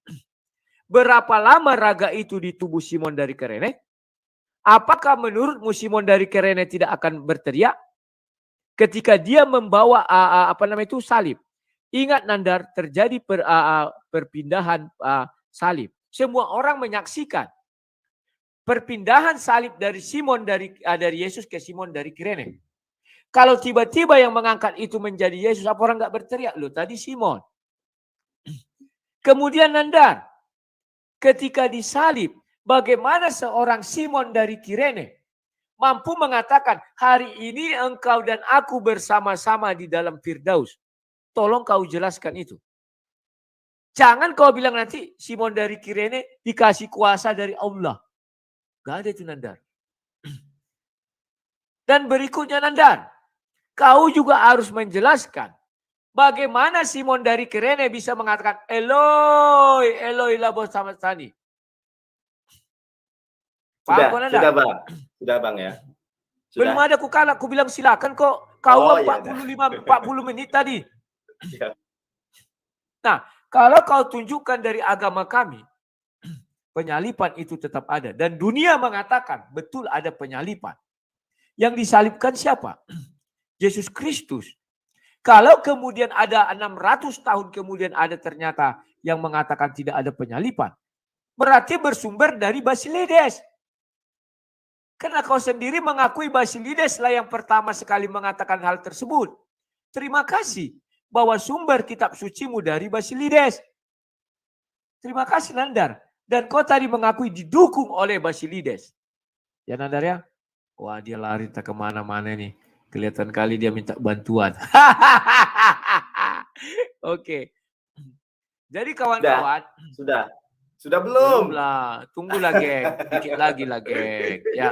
S1: berapa lama raga itu di tubuh Simon dari Kirene? Apakah menurutmu Simon dari Kirene tidak akan berteriak ketika dia membawa salib? Ingat Nandar, terjadi perpindahan salib. Semua orang menyaksikan perpindahan salib dari Simon dari Yesus ke Simon dari Kirene. Kalau tiba-tiba yang mengangkat itu menjadi Yesus, apa orang nggak berteriak? Loh, tadi Simon. Kemudian Nandar, ketika disalib, bagaimana seorang Simon dari Kirene mampu mengatakan, hari ini engkau dan aku bersama-sama di dalam Firdaus. Tolong kau jelaskan itu. Jangan kau bilang nanti Simon dari Kirene dikasih kuasa dari Allah. Gak ada itu, Nandar. Dan berikutnya, Nandar, kau juga harus menjelaskan bagaimana Simon dari Kirene bisa mengatakan Eloi, Eloi labo sabachthani.
S2: Sudah Bang ya. Sudah.
S1: Belum ada aku bilang silakan kok. Kau 45 40 menit tadi.
S2: Ya.
S1: Nah, kalau kau tunjukkan dari agama kami, penyalipan itu tetap ada. Dan dunia mengatakan betul ada penyalipan. Yang disalibkan siapa? Yesus Kristus. Kalau kemudian ada 600 tahun kemudian ada ternyata yang mengatakan tidak ada penyalipan, berarti bersumber dari Basilides. Karena kau sendiri mengakui Basilides lah yang pertama sekali mengatakan hal tersebut. Terima kasih bahwa sumber kitab sucimu dari Basilides. Terima kasih Nandar. Dan kau tadi mengakui didukung oleh Basilides. Ya Nandar ya? Wah dia lari tak kemana-mana nih. Kelihatan kali dia minta bantuan. Oke. Jadi kawan-kawan.
S2: Sudah belum?
S1: Lah. Tunggulah geng. Dikit lagi lah geng. Ya.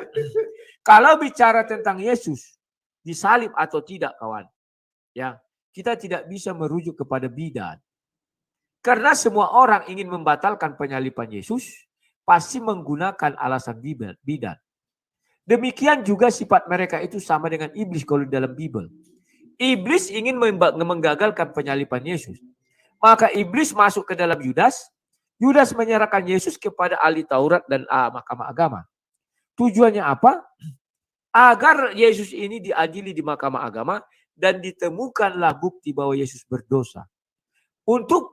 S1: Kalau bicara tentang Yesus. Disalib atau tidak kawan. Ya. Kita tidak bisa merujuk kepada bidat. Karena semua orang ingin membatalkan penyaliban Yesus. Pasti menggunakan alasan bidat. Demikian juga sifat mereka itu sama dengan iblis kalau dalam Bible. Iblis ingin menggagalkan penyaliban Yesus. Maka iblis masuk ke dalam Yudas. Yudas menyerahkan Yesus kepada ahli Taurat dan mahkamah agama. Tujuannya apa? Agar Yesus ini diadili di mahkamah agama dan ditemukanlah bukti bahwa Yesus berdosa. Untuk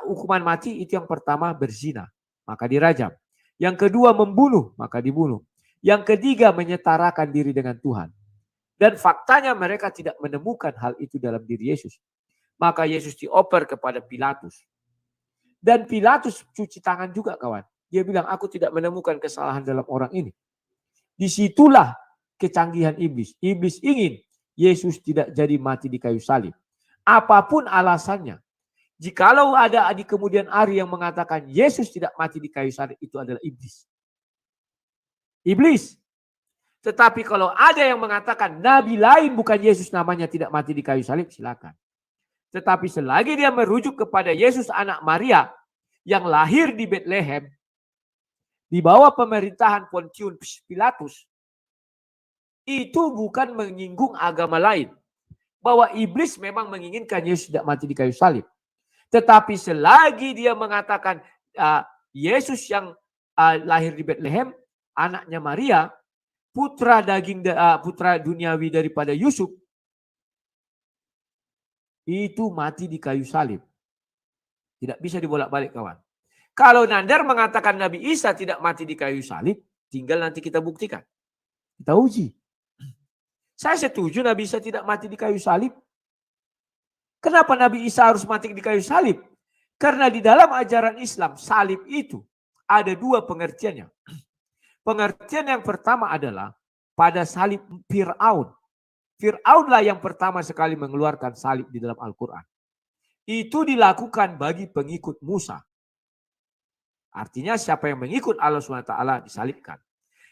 S1: hukuman mati itu yang pertama berzina, maka dirajam. Yang kedua membunuh, maka dibunuh. Yang ketiga menyetarakan diri dengan Tuhan. Dan faktanya mereka tidak menemukan hal itu dalam diri Yesus. Maka Yesus dioper kepada Pilatus. Dan Pilatus cuci tangan juga kawan. Dia bilang aku tidak menemukan kesalahan dalam orang ini. Disitulah kecanggihan iblis. Iblis ingin Yesus tidak jadi mati di kayu salib. Apapun alasannya. Jikalau ada di kemudian hari yang mengatakan Yesus tidak mati di kayu salib, itu adalah iblis. Iblis. Tetapi kalau ada yang mengatakan nabi lain bukan Yesus namanya tidak mati di kayu salib, silakan. Tetapi selagi dia merujuk kepada Yesus anak Maria yang lahir di Bethlehem di bawah pemerintahan Pontius Pilatus, itu bukan menyinggung agama lain. Bahwa iblis memang menginginkan Yesus tidak mati di kayu salib. Tetapi selagi dia mengatakan Yesus yang lahir di Bethlehem, anaknya Maria, putra duniawi daripada Yusuf, itu mati di kayu salib. Tidak bisa dibolak-balik kawan. Kalau Nandar mengatakan Nabi Isa tidak mati di kayu salib, tinggal nanti kita buktikan. Kita uji. Saya setuju Nabi Isa tidak mati di kayu salib. Kenapa Nabi Isa harus mati di kayu salib? Karena di dalam ajaran Islam, salib itu ada dua pengertiannya. Pengertian yang pertama adalah pada salib Fir'aun. Fir'aunlah yang pertama sekali mengeluarkan salib di dalam Al-Quran. Itu dilakukan bagi pengikut Musa. Artinya siapa yang mengikut Allah SWT disalibkan.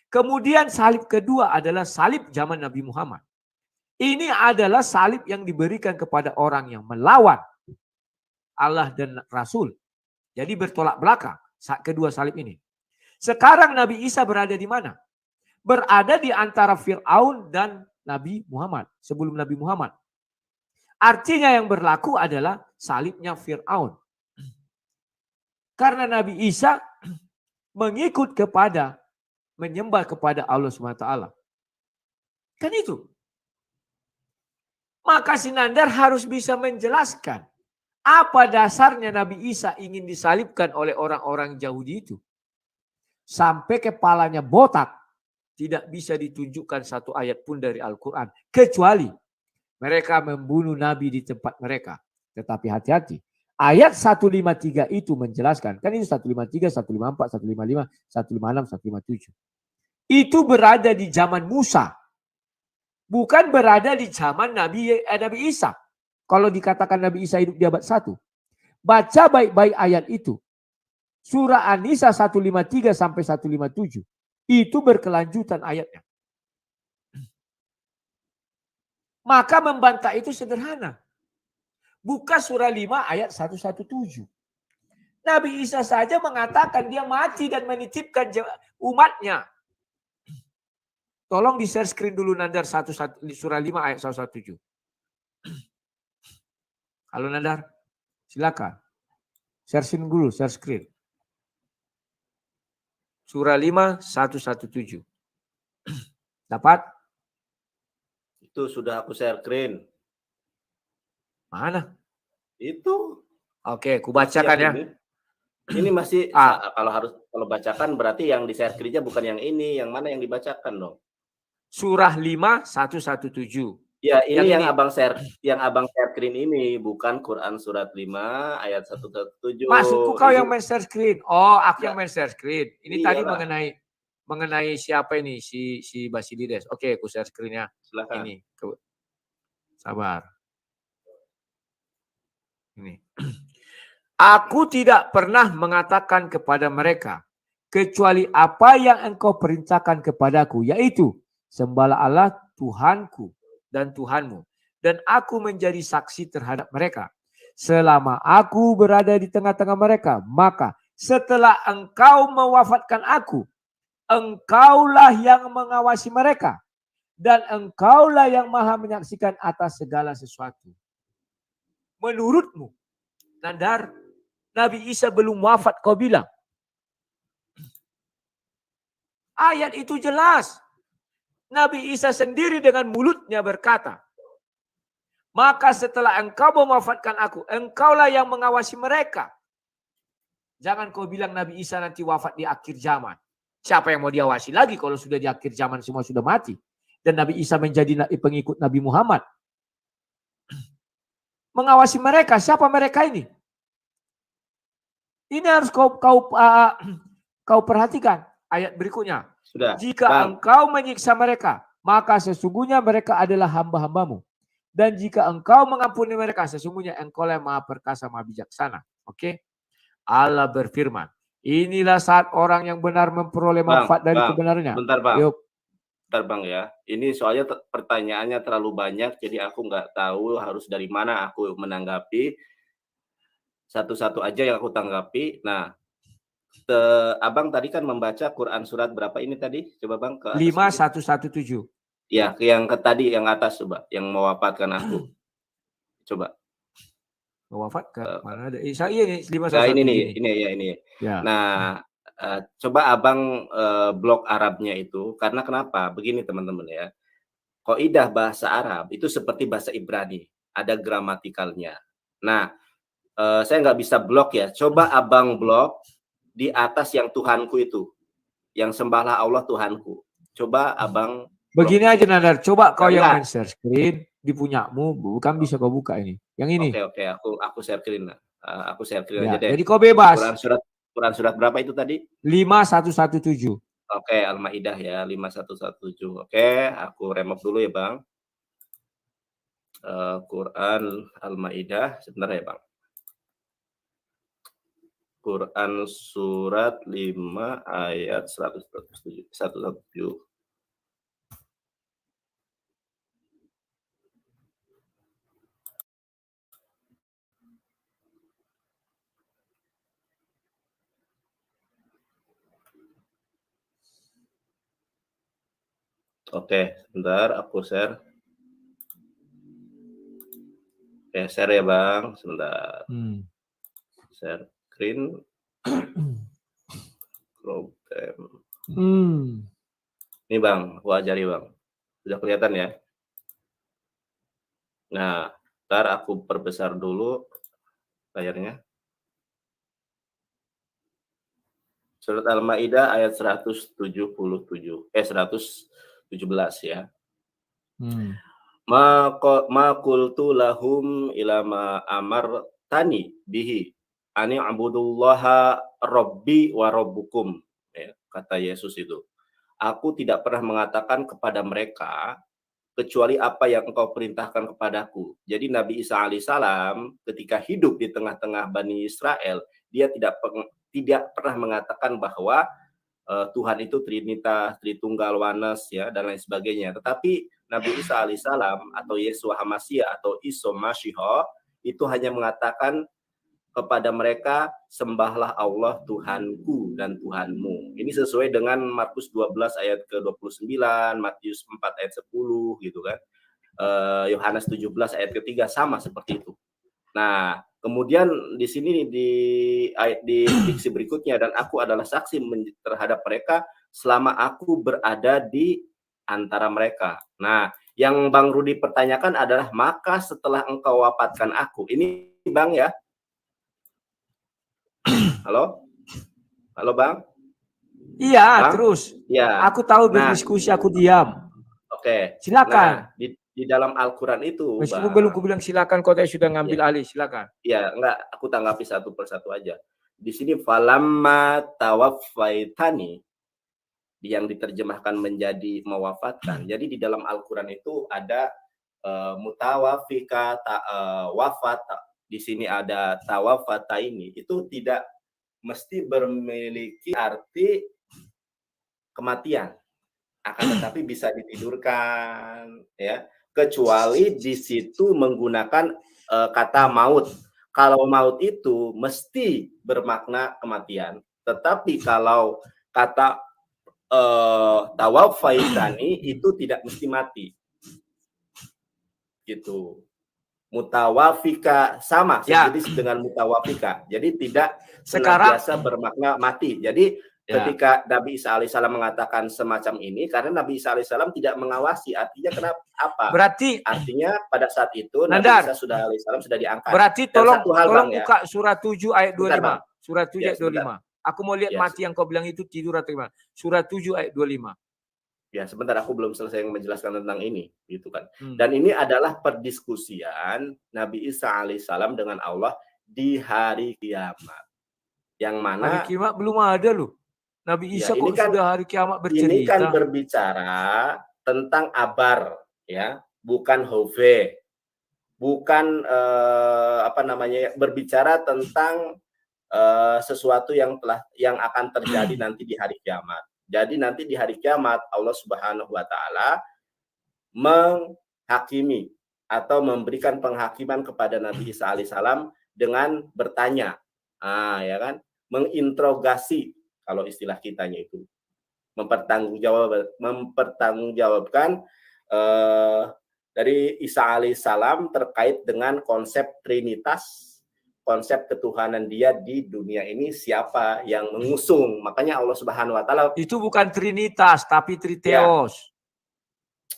S1: Kemudian salib kedua adalah salib zaman Nabi Muhammad. Ini adalah salib yang diberikan kepada orang yang melawan Allah dan Rasul. Jadi bertolak belakang kedua salib ini. Sekarang Nabi Isa berada di mana? Berada di antara Fir'aun dan Nabi Muhammad. Sebelum Nabi Muhammad. Artinya yang berlaku adalah salibnya Fir'aun. Karena Nabi Isa mengikut kepada, menyembah kepada Allah SWT. Kan itu. Maka Sinandar harus bisa menjelaskan. Apa dasarnya Nabi Isa ingin disalibkan oleh orang-orang Yahudi itu. Sampai kepalanya botak. Tidak bisa ditunjukkan satu ayat pun dari Al-Quran. Kecuali mereka membunuh Nabi di tempat mereka. Tetapi hati-hati. Ayat 153 itu menjelaskan. Kan ini 153, 154, 155, 156, 157. Itu berada di zaman Musa. Bukan berada di zaman Nabi Isa. Kalau dikatakan Nabi Isa hidup di abad 1. Baca baik-baik ayat itu. Surah An-Nisa 153 sampai 157. Itu berkelanjutan ayatnya. Maka membantah itu sederhana. Buka surah 5 ayat 117. Nabi Isa saja mengatakan dia mati dan menitipkan umatnya. Tolong di share screen dulu Nandar surah 5 ayat 117. Halo Nandar, silakan. Share screen dulu, share screen. Surah 5 117. Dapat?
S2: Itu sudah aku share screen.
S1: Mana?
S2: Itu.
S1: Oke, aku bacakan ya.
S2: Ini masih kalau bacakan berarti yang di share screen-nya bukan yang ini, yang mana yang dibacakan dong?
S1: Surah 5 117.
S2: Ya, ini yang
S1: ini.
S2: abang share screen ini, bukan Quran surat 5 ayat 117.
S1: Maksudku kau
S2: Ini
S1: yang main share screen. Oh, aku
S2: ya,
S1: yang main share screen. Ini tadi
S2: iyalah,
S1: mengenai siapa ini, si Basilides. Oke, aku share screen-nya.
S2: silakan.
S1: Ini. Sabar. Ini. Aku tidak pernah mengatakan kepada mereka kecuali apa yang engkau perintahkan kepadaku, yaitu sembahlah Allah Tuhanku dan Tuhanmu. Dan aku menjadi saksi terhadap mereka. Selama aku berada di tengah-tengah mereka, maka setelah engkau mewafatkan aku, engkaulah yang mengawasi mereka. Dan engkaulah yang maha menyaksikan atas segala sesuatu. Menurutmu, Nandar, Nabi Isa belum wafat, kau bilang? Ayat itu jelas. Nabi Isa sendiri dengan mulutnya berkata, maka setelah engkau mewafatkan aku, engkaulah yang mengawasi mereka. Jangan kau bilang Nabi Isa nanti wafat di akhir zaman. Siapa yang mau diawasi lagi kalau sudah di akhir zaman semua sudah mati. Dan Nabi Isa menjadi pengikut Nabi Muhammad. Mengawasi mereka, siapa mereka ini? Ini harus kau perhatikan ayat berikutnya.
S2: Sudah.
S1: Jika
S2: Bang,
S1: engkau menyiksa mereka, maka sesungguhnya mereka adalah hamba-hambamu. Dan jika engkau mengampuni mereka, sesungguhnya engkau yang maha perkasa, maha bijaksana. Oke? Allah berfirman, inilah saat orang yang benar memperoleh manfaat dari kebenarannya.
S2: Bentar bang.
S1: Yuk.
S2: Bentar bang ya. Ini soalnya pertanyaannya terlalu banyak, jadi aku nggak tahu harus dari mana aku menanggapi. Satu-satu aja yang aku tanggapi. Nah, abang tadi kan membaca Quran surat berapa ini tadi? Coba bang ke atas.
S1: 5117.
S2: Ya, yang ke tadi yang atas coba, yang mewafatkan aku. Coba.
S1: Mewafatkan mana ada? Saya ini 5117.
S2: Nah, ini. Ya. Nah, coba abang blok Arabnya itu, karena kenapa? Begini teman-teman ya. Kaidah bahasa Arab itu seperti bahasa Ibrani, ada gramatikalnya. Nah, saya nggak bisa blok ya. Coba abang blok di atas yang Tuhanku itu, yang sembahlah Allah Tuhanku. Coba abang
S1: begini aja Nandar, coba kau yang
S2: enggak.
S1: main share screen di punyamu, bukan bisa kau buka ini. Yang ini.
S2: Oke, aku share screen. Aku share screen
S1: Ya,
S2: aja deh.
S1: jadi kau bebas.
S2: Quran surat berapa itu tadi?
S1: 5117.
S2: Oke, Al-Maidah ya, 5117. Oke, aku remove dulu ya, Bang. Quran Al-Maidah, sebentar ya, Bang. Quran surat 5 ayat 117. Oke, sebentar aku share. Oke, share ya, Bang. Sebentar. Share screen. Program. Ini, Bang, aku ajari, Bang. Sudah kelihatan ya? Nah, ntar aku perbesar dulu layarnya. Surat Al-Maidah ayat 117 ya. Ma qultu lahum ila ma amartani bihi ani abudullaha rabbi wa rabbukum, ya, kata Yesus itu. Aku tidak pernah mengatakan kepada mereka kecuali apa yang engkau perintahkan kepadaku. Jadi Nabi Isa alaihissalam ketika hidup di tengah-tengah Bani Israel, dia tidak pernah mengatakan bahwa Tuhan itu Trinitas, Tritunggal, Wanes, ya, dan lain sebagainya. Tetapi Nabi Isa alaihissalam atau Yesua Hamasya atau Isa Masyiho itu hanya mengatakan kepada mereka, sembahlah Allah Tuhanku dan Tuhanmu. Ini sesuai dengan Markus 12 ayat ke-29, Matius 4 ayat 10 gitu kan. Yohanes 17 ayat ke-3 sama seperti itu. Nah, kemudian di sini di diksi berikutnya, dan aku adalah saksi terhadap mereka selama aku berada di antara mereka. Nah, yang Bang Rudi pertanyakan adalah maka setelah engkau wafatkan aku. Ini Bang ya. Halo? Halo Bang?
S1: Iya,
S2: Bang?
S1: terus.
S2: Ya.
S1: Aku tahu berdiskusi, aku diam.
S2: Oke.
S1: Silakan.
S2: Nah, Di dalam Al-Quran itu,
S1: Meskipun
S2: Bang.
S1: belum ku bilang silakan, kau tadi sudah ngambil alih, silakan.
S2: Ya, enggak, aku tanggapi satu persatu aja. Di sini falamma tawaffaitani yang diterjemahkan menjadi mewafatkan. Jadi di dalam Al-Quran itu ada mutawafika, wafat. Di sini ada tawafata ini. Itu tidak mesti memiliki arti kematian. Akan tetapi bisa ditidurkan, ya. Kecuali di situ menggunakan kata maut. Kalau maut itu mesti bermakna kematian. Tetapi kalau kata tawaffaitani itu tidak mesti mati. Gitu. Mutawafika sama sejenis dengan mutawafika. Jadi tidak senantiasa bermakna mati. Jadi ketika Nabi Isa alaihissalam mengatakan semacam ini, karena Nabi Isa alaihissalam tidak mengawasi, artinya kenapa? Apa?
S1: Berarti
S2: artinya pada saat itu
S1: Nandar,
S2: Nabi Isa alaihissalam sudah diangkat.
S1: Berarti tolong buka surat 7 ayat 25.
S2: Bentar,
S1: surat 7 ayat 25. Aku mau lihat mati yang kau bilang itu tidur atau gimana. Surat 7 ayat 25.
S2: Ya, sebentar, aku belum selesai menjelaskan tentang ini, gitu kan. Dan ini adalah perdiskusian Nabi Isa alaihissalam dengan Allah di hari kiamat. Yang mana
S1: hari kiamat belum ada loh. Nabi Isa kok kan, sudah hari kiamat bercerita.
S2: Ini kan berbicara tentang abar, ya, bukan hove, bukan berbicara tentang sesuatu yang akan terjadi nanti di hari kiamat. Jadi nanti di hari kiamat Allah Subhanahu wa taala menghakimi atau memberikan penghakiman kepada Nabi Isa alaihissalam dengan bertanya. Ya kan? Menginterogasi, kalau istilah kitanya itu, mempertanggungjawabkan dari Isa alaihissalam terkait dengan konsep trinitas, konsep ketuhanan dia di dunia ini, siapa yang mengusung. Makanya Allah Subhanahu wa taala
S1: itu bukan trinitas tapi triteos.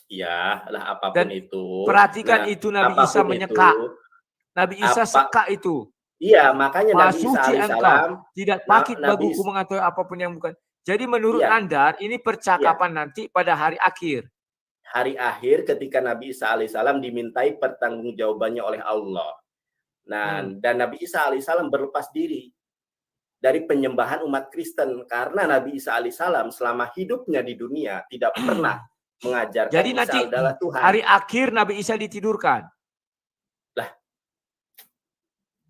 S2: Ya, lah apapun itu.
S1: Perhatikan itu Nabi Isa menyeka. Nabi Isa seka itu.
S2: Iya, makanya Nabi Isa alaihissalam
S1: tidak pakit bagiku mengatakan apapun yang bukan. Jadi menurut Nandar ini percakapan nanti pada hari akhir.
S2: Hari akhir ketika Nabi Isa alaihissalam dimintai pertanggungjawabannya oleh Allah. Nah, dan Nabi Isa alaihissalam berlepas diri dari penyembahan umat Kristen karena Nabi Isa alaihissalam selama hidupnya di dunia tidak pernah mengajarkan
S1: jadi
S2: Isa
S1: nanti
S2: adalah Tuhan.
S1: Hari akhir Nabi Isa ditidurkan.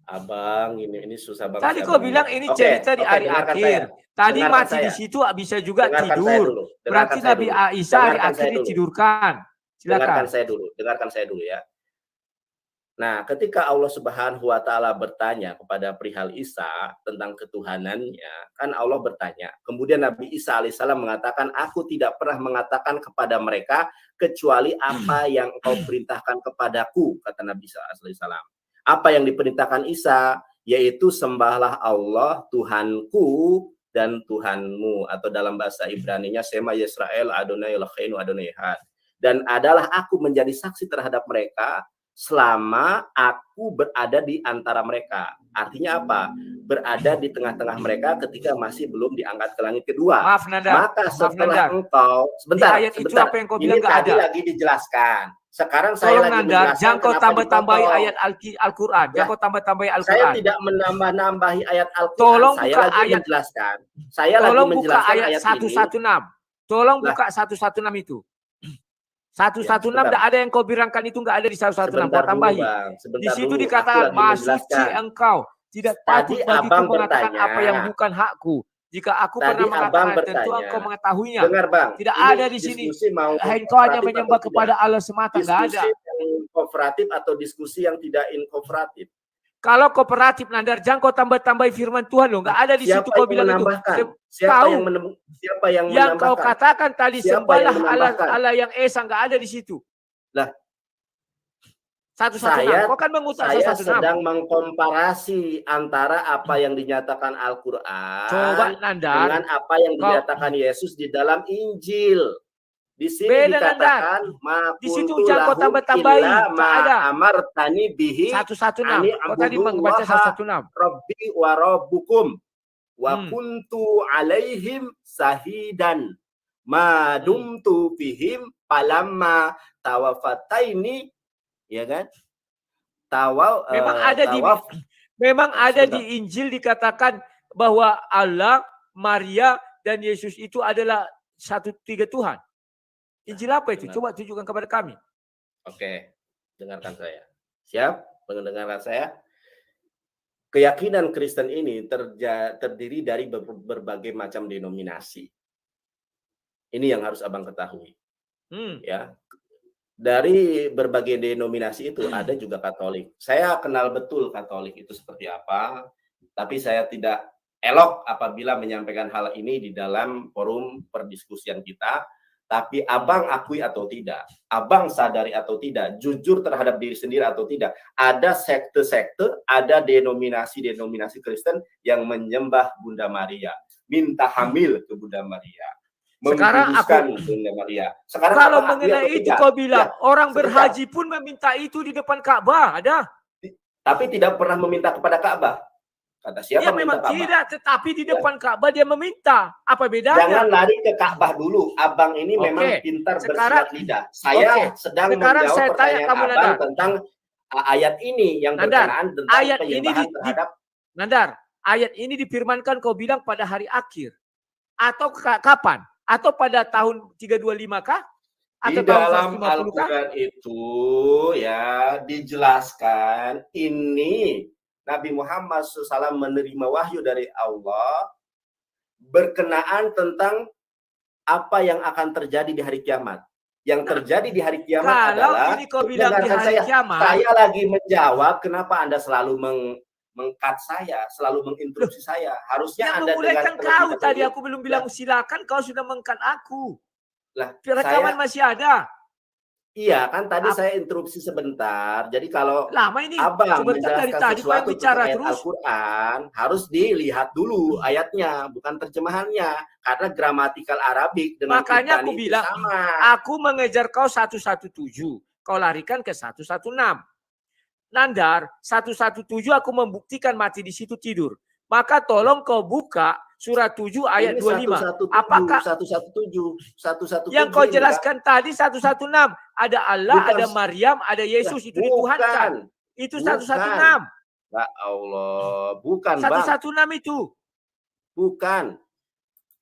S2: Abang, ini susah banget.
S1: Tadi kau bilang ini cerita di hari akhir. Tadi mati di situ bisa juga tidur. Berarti Nabi Isa hari akhir ditidurkan. Silakan.
S2: Dengarkan saya dulu ya. Nah, ketika Allah Subhanahu wa taala bertanya kepada perihal Isa tentang ketuhanannya, kan Allah bertanya. Kemudian Nabi Isa alaihissalam mengatakan, "Aku tidak pernah mengatakan kepada mereka kecuali apa yang engkau perintahkan kepadaku," kata Nabi Isa alaihissalam. Apa yang diperintahkan Isa, yaitu sembahlah Allah Tuhanku dan Tuhanmu, atau dalam bahasa Ibrani-nya Shema Yisrael Adonai Eloheinu Adonai Echad. Dan adalah aku menjadi saksi terhadap mereka selama aku berada di antara mereka. Artinya apa? Berada di tengah-tengah mereka ketika masih belum diangkat ke langit kedua.
S1: Maaf, Nanda.
S2: Maka setelah engkau, sebentar,
S1: itu apa yang kau bilang
S2: ini tadi
S1: ada.
S2: lagi dijelaskan. Sekarang saya lagi
S1: menjelaskan. Jangan kau tambah-tambahi ayat Al-Quran. Jangan kau tambah-tambahi Al-Quran.
S2: Saya tidak menambah-nambahi ayat Al-Quran.
S1: Tolong
S2: saya
S1: buka
S2: lagi
S1: ayat.
S2: Menjelaskan. Saya
S1: tolong
S2: lagi menjelaskan
S1: buka ayat 116. Tolong buka 116 itu. 116 tidak ada yang kau bilangkan itu, nggak ada di 116. Kau tambahi. Di situ dikatakan suci engkau tidak patut bagiku mengatakan apa yang bukan hakku. Jika aku pernah mengatakan, tentu engkau mengetahuinya.
S2: Dengar, Bang.
S1: Tidak ada di sini. Engkau hanya menyembah kepada Allah semata. Tidak ada.
S2: Diskusi yang kooperatif atau diskusi yang tidak inkooperatif.
S1: Kalau kooperatif, Nandar, jangan kau tambah-tambahi firman Tuhan loh. Nggak ada di situ kau bilang itu.
S2: Siapa yang menambahkan?
S1: Yang kau katakan tadi, sembahlah Allah yang Esa, nggak ada di situ.
S2: Lah,
S1: 116. Kau kan mengutak 116.
S2: Saya sedang mengkomparasi antara apa yang dinyatakan Al-Quran dengan apa yang dinyatakan Yesus di dalam Injil. Di sini
S1: beda,
S2: dikatakan
S1: di situ jangan kau tambah-tambahi.
S2: Amartani bihi
S1: 116. Kau tadi membaca 116.
S2: Rabbi wa rabbukum wa kuntu alaihim sahidan ma dumtu fihim palamma tawafataini, ya kan?
S1: Memang ada
S2: Tawaf.
S1: memang ada di Injil dikatakan bahwa Allah, Maria, dan Yesus itu adalah satu tiga Tuhan. Injil apa itu? Coba tunjukkan kepada kami.
S2: Oke, dengarkan saya. Siap? Mendengarkan saya? Keyakinan Kristen ini terdiri dari berbagai macam denominasi. Ini yang harus abang ketahui. Ya, dari berbagai denominasi itu ada juga Katolik. Saya kenal betul Katolik itu seperti apa, tapi saya tidak elok apabila menyampaikan hal ini di dalam forum perdiskusian kita. Tapi abang akui atau tidak, abang sadari atau tidak, jujur terhadap diri sendiri atau tidak, ada sekte-sekte, ada denominasi-denominasi Kristen yang menyembah Bunda Maria, minta hamil ke Bunda Maria.
S1: Sekarang
S2: Bunda Maria. Sekarang
S1: kalau mengenai itu kau bilang ya, orang berhaji pun meminta itu di depan Ka'bah, ada.
S2: Tapi tidak pernah meminta kepada Ka'bah. Kata siapa
S1: ya memang
S2: Ka'bah?
S1: Tidak, tetapi di depan Ka'bah dia meminta. Apa bedanya?
S2: Jangan lari ke Ka'bah dulu. Abang ini memang pintar bersilat lidah. Saya sedang menjawab pertanyaan abang tentang ayat ini yang berkenaan tentang
S1: ayat
S2: penyembahan
S1: ini
S2: terhadap
S1: Nandar, ayat ini difirmankan kau bilang pada hari akhir. Atau kapan? Atau pada tahun 325 kah? Atau
S2: di dalam Al-Quran itu ya dijelaskan ini Nabi Muhammad SAW menerima wahyu dari Allah berkenaan tentang apa yang akan terjadi di hari kiamat. Yang terjadi di hari kiamat adalah
S1: ini kau bilang di hari kiamat.
S2: Saya lagi menjawab kenapa Anda selalu mengkat saya, selalu menginterupsi saya. Harusnya Anda
S1: memulaikan kau tadi aku belum bilang silakan, kau sudah mengkat aku.
S2: Lah,
S1: rekaman masih ada.
S2: Iya, kan tadi saya interupsi sebentar. Jadi kalau
S1: lama ini
S2: abang menjelaskan
S1: tadi
S2: sesuatu tentang ayat Al-Quran, harus dilihat dulu ayatnya, bukan terjemahannya. Karena gramatikal Arabik dengan
S1: makanya aku bilang,
S2: sama.
S1: Aku mengejar kau 117, kau larikan ke 116. Nandar, 117 aku membuktikan mati di situ tidur. Maka tolong kau buka surat 7 ayat 25. Apakah
S2: 117
S1: yang kau jelaskan tadi 116 ada Allah, ada Maryam, ada Yesus itu dituhankan. Itu 116.
S2: Ya Allah, bukan
S1: 116 itu.
S2: Bukan.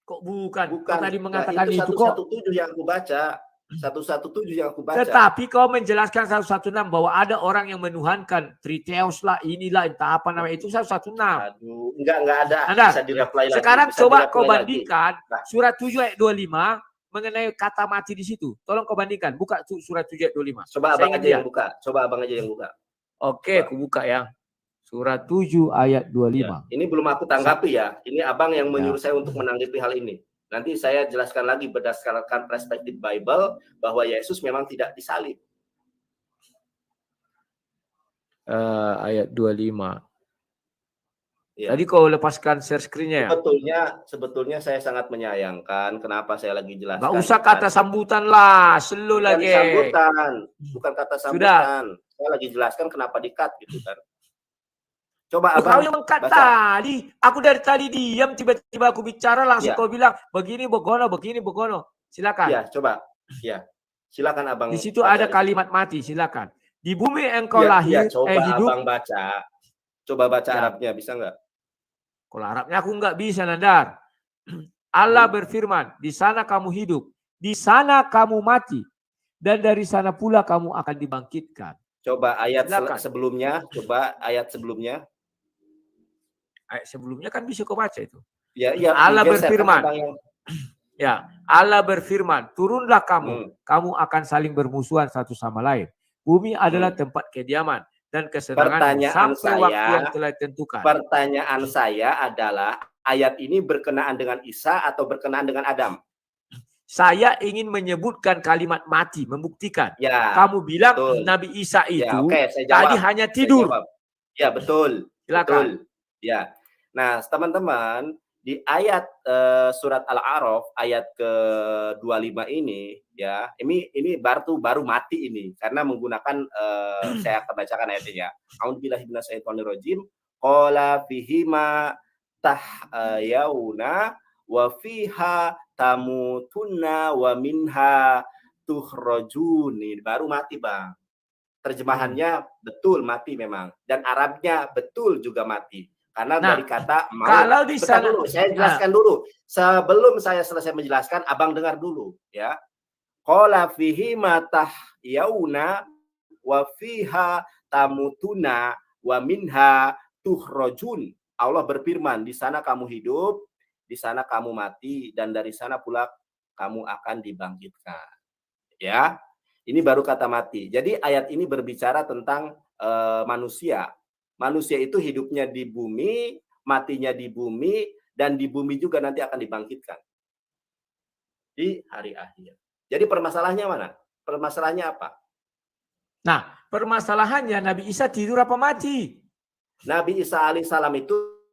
S1: Kok bukan? Kau tadi mengatakan itu
S2: kok. 117 yang aku baca. 117 yang aku baca.
S1: Tetapi kau menjelaskan 116 bahwa ada orang yang menuhankan Triteos lah, inilah entah apa namanya, itu 116.
S2: Aduh, enggak ada.
S1: Bisa direply lagi. Sekarang coba kau bandingkan surat 7 ayat 25 mengenai kata mati di situ. Tolong kau bandingkan, buka surat 7 ayat 25.
S2: Coba abang aja yang buka. Coba abang aja yang buka.
S1: Oke, aku buka ya. Surat 7 ayat 25.
S2: Ya, ini belum aku tanggapi ya. Ini abang yang menyuruh saya untuk menanggapi hal ini. Nanti saya jelaskan lagi berdasarkan perspektif Bible bahwa Yesus memang tidak disalib.
S1: Ayat 25. Ya. Tadi kau lepaskan share screen-nya
S2: ya? Sebetulnya saya sangat menyayangkan kenapa saya lagi jelaskan.
S1: Gak usah kata sambutan lah, selu lagi.
S2: Bukan kata sambutan. Sudah. Saya lagi jelaskan kenapa di-cut gitu kan. Coba abang.
S1: Kau yang mengkat tadi. Aku dari tadi diam, tiba-tiba aku bicara langsung kau bilang begini begono, begini begono. Silakan.
S2: Ya, coba. Ya. Silakan abang.
S1: Di situ ada kalimat mati, silakan. Di bumi engkau lahir,
S2: coba
S1: hidup.
S2: Abang baca. Coba baca Arabnya, bisa nggak?
S1: Kalau Arabnya aku nggak bisa, Nandar. Allah berfirman, di sana kamu hidup, di sana kamu mati, dan dari sana pula kamu akan dibangkitkan.
S2: Coba ayat sebelumnya, ayat sebelumnya
S1: kan bisa kau baca itu.
S2: Ya,
S1: Allah berfirman. Ya, Allah berfirman, turunlah kamu, kamu akan saling bermusuhan satu sama lain. Bumi adalah tempat kediaman dan kesenangan sampai waktu yang telah ditentukan.
S2: Pertanyaan saya adalah, ayat ini berkenaan dengan Isa atau berkenaan dengan Adam?
S1: Saya ingin menyebutkan kalimat mati, membuktikan. Ya, kamu bilang betul. Nabi Isa itu tadi hanya tidur.
S2: Ya, betul.
S1: Silakan.
S2: Betul. Ya. Nah, teman-teman, di ayat surat Al-A'raf ayat ke-25 ini ya, ini baru mati ini karena menggunakan saya akan bacakan ayatnya. A'udzubillahi minasyaitonirrajim. Qala fihima tahyauna wa fiha tamutunna wa minha tukhrajun. Baru mati, Bang. Terjemahannya betul mati memang, dan Arabnya betul juga mati. Karena dari kata maut.
S3: Kalau di sana
S2: dulu, saya jelaskan dulu. Sebelum saya selesai menjelaskan, Abang dengar dulu ya. Qala fihi matah yauna wa fiha tamutuna wa minha tukhrajun. Allah berfirman, di sana kamu hidup, di sana kamu mati, dan dari sana pula kamu akan dibangkitkan. Ya. Ini baru kata mati. Jadi ayat ini berbicara tentang manusia. Manusia itu hidupnya di bumi, matinya di bumi, dan di bumi juga nanti akan dibangkitkan di hari akhir. Jadi permasalahannya mana? Permasalahannya apa?
S3: Nah, permasalahannya Nabi Isa tidur apa mati?
S2: Nabi Isa alaihissalam itu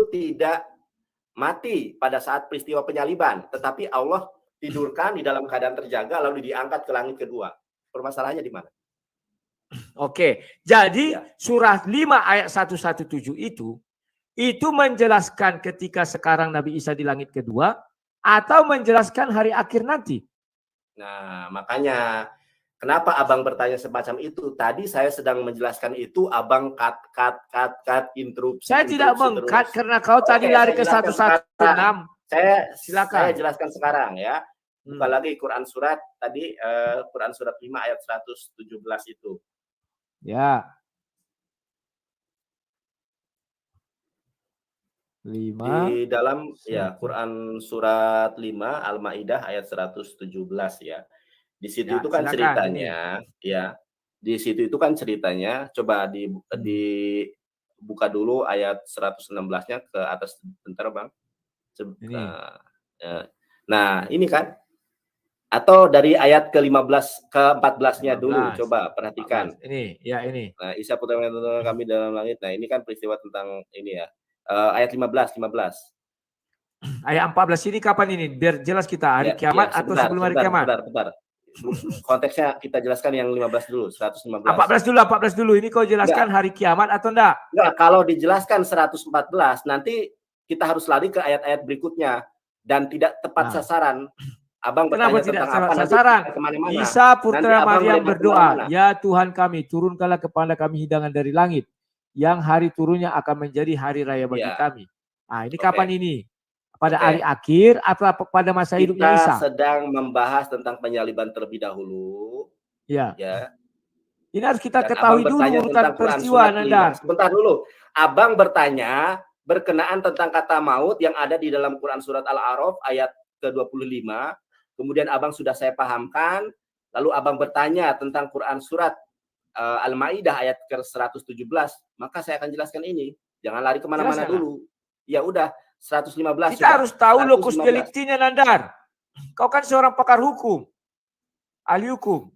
S2: tidak mati pada saat peristiwa penyaliban, tetapi Allah tidurkan di dalam keadaan terjaga lalu diangkat ke langit kedua. Permasalahannya di mana?
S3: Oke, jadi surah 5 ayat 117 itu menjelaskan ketika sekarang Nabi Isa di langit kedua atau menjelaskan hari akhir nanti?
S2: Nah, makanya kenapa Abang bertanya semacam itu? Tadi saya sedang menjelaskan itu, Abang cut interupsi.
S3: Saya tidak meng-cut karena kau tadi lari ke 116.
S2: Saya jelaskan sekarang ya. Buka lagi Quran surat tadi, Quran surat 5 ayat 117 itu.
S3: Ya. 5.
S2: Di dalam ya Quran surat 5 Al-Maidah ayat 117 ya. Di situ itu kan ceritanya ini. Ya. Di situ itu kan ceritanya, coba dibuka dulu ayat 116-nya ke atas bentar, Bang. Nah, ini kan. Atau dari ayat ke-15 ke-14-nya dulu, coba perhatikan.
S3: 14. Ini, ya ini.
S2: Nah, Isa putra kami dalam langit. Nah, ini kan peristiwa tentang ini ya. Ayat 15.
S3: Ayat 14 ini kapan ini? Biar jelas kita hari kiamat atau sebelum hari kiamat?
S2: Bentar. Konteksnya kita jelaskan yang 15 dulu, 115.
S3: 14 dulu. Ini kau jelaskan hari kiamat atau enggak?
S2: Enggak, kalau dijelaskan 114, nanti kita harus lari ke ayat-ayat berikutnya dan tidak tepat sasaran. Abang
S3: kenapa tidak tepat sasaran? Isa putra Maryam berdoa, ya Tuhan kami, turunkanlah kepada kami hidangan dari langit, yang hari turunnya akan menjadi hari raya bagi kami. Nah, ini kapan ini? Pada hari akhir atau pada masa hidupnya Isa?
S2: Kita sedang membahas tentang penyaliban terlebih dahulu. Ya.
S3: Ini harus kita ketahui dulu urutan peristiwa, Nandar.
S2: Sebentar dulu. Abang bertanya berkenaan tentang kata maut yang ada di dalam Quran surat Al-A'raf ayat ke-25. Kemudian Abang sudah saya pahamkan. Lalu Abang bertanya tentang Quran surat Al-Maidah ayat ke-117. Maka saya akan jelaskan ini. Jangan lari kemana-mana dulu. Ya udah. 115.
S3: Kita harus tahu lokus deliktinya, Nandar. Kau kan seorang pakar hukum, ahli hukum.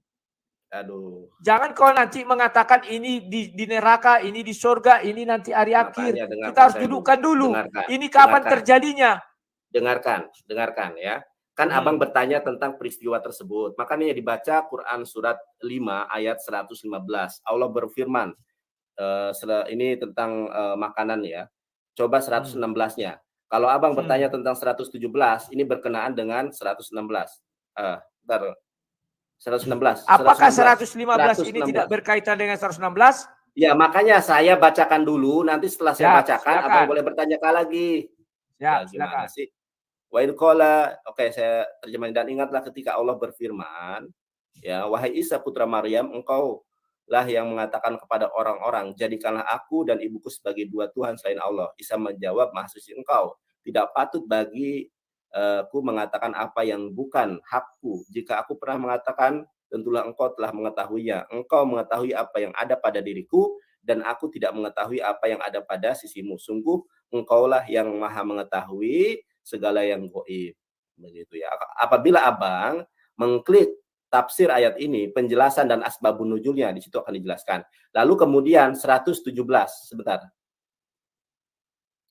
S2: Aduh.
S3: Jangan kau nanti mengatakan ini di neraka, ini di surga, ini nanti hari akhir. Kita harus dudukkan dulu. Ini kapan terjadinya?
S2: Dengarkan ya. Kan Abang bertanya tentang peristiwa tersebut. Makanya dibaca Quran surat 5 ayat 115. Allah berfirman, ini tentang makanan ya. Coba 116-nya. Kalau Abang bertanya tentang 117, ini berkenaan dengan 116. 116.
S3: Apakah 115 ini tidak berkaitan dengan 116?
S2: Ya, makanya saya bacakan dulu. Nanti setelah saya bacakan, Abang boleh bertanya lagi.
S3: Ya, silakan.
S2: Wa in qala, oke, saya terjemahin. Dan ingatlah ketika Allah berfirman, ya, wahai Isa putra Maryam, engkau lah yang mengatakan kepada orang-orang, jadikanlah aku dan ibuku sebagai dua Tuhan selain Allah. Isa menjawab, maha suci engkau, tidak patut bagi aku mengatakan apa yang bukan hakku. Jika aku pernah mengatakan, tentulah engkau telah mengetahuinya. Engkau mengetahui apa yang ada pada diriku, dan aku tidak mengetahui apa yang ada pada sisimu. Sungguh engkaulah yang maha mengetahui segala yang gaib. Begitu ya. Apabila Abang mengklik tafsir ayat ini, penjelasan dan asbabun nuzulnya di situ akan dijelaskan. Lalu kemudian 117, sebentar.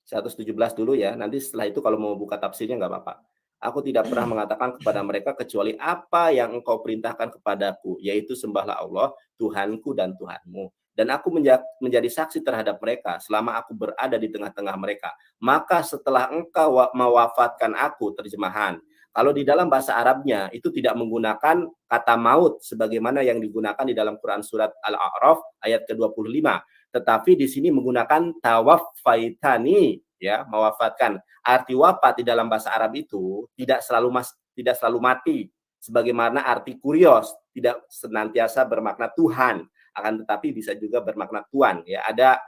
S2: 117 dulu ya. Nanti setelah itu kalau mau buka tafsirnya nggak apa-apa. Aku tidak pernah mengatakan kepada mereka kecuali apa yang engkau perintahkan kepadaku, yaitu sembahlah Allah, Tuhanku dan Tuhanmu. Dan aku menjadi saksi terhadap mereka selama aku berada di tengah-tengah mereka. Maka setelah engkau mewafatkan aku, terjemahan, Kalau di dalam bahasa Arabnya itu tidak menggunakan kata maut sebagaimana yang digunakan di dalam Quran surat Al-A'raf ayat ke-25, tetapi di sini menggunakan tawaffaitani, ya, mewafatkan. Arti wafat di dalam bahasa Arab itu tidak selalu mati sebagaimana arti kurios, tidak senantiasa bermakna Tuhan, akan tetapi bisa juga bermakna Tuan, ya. Ada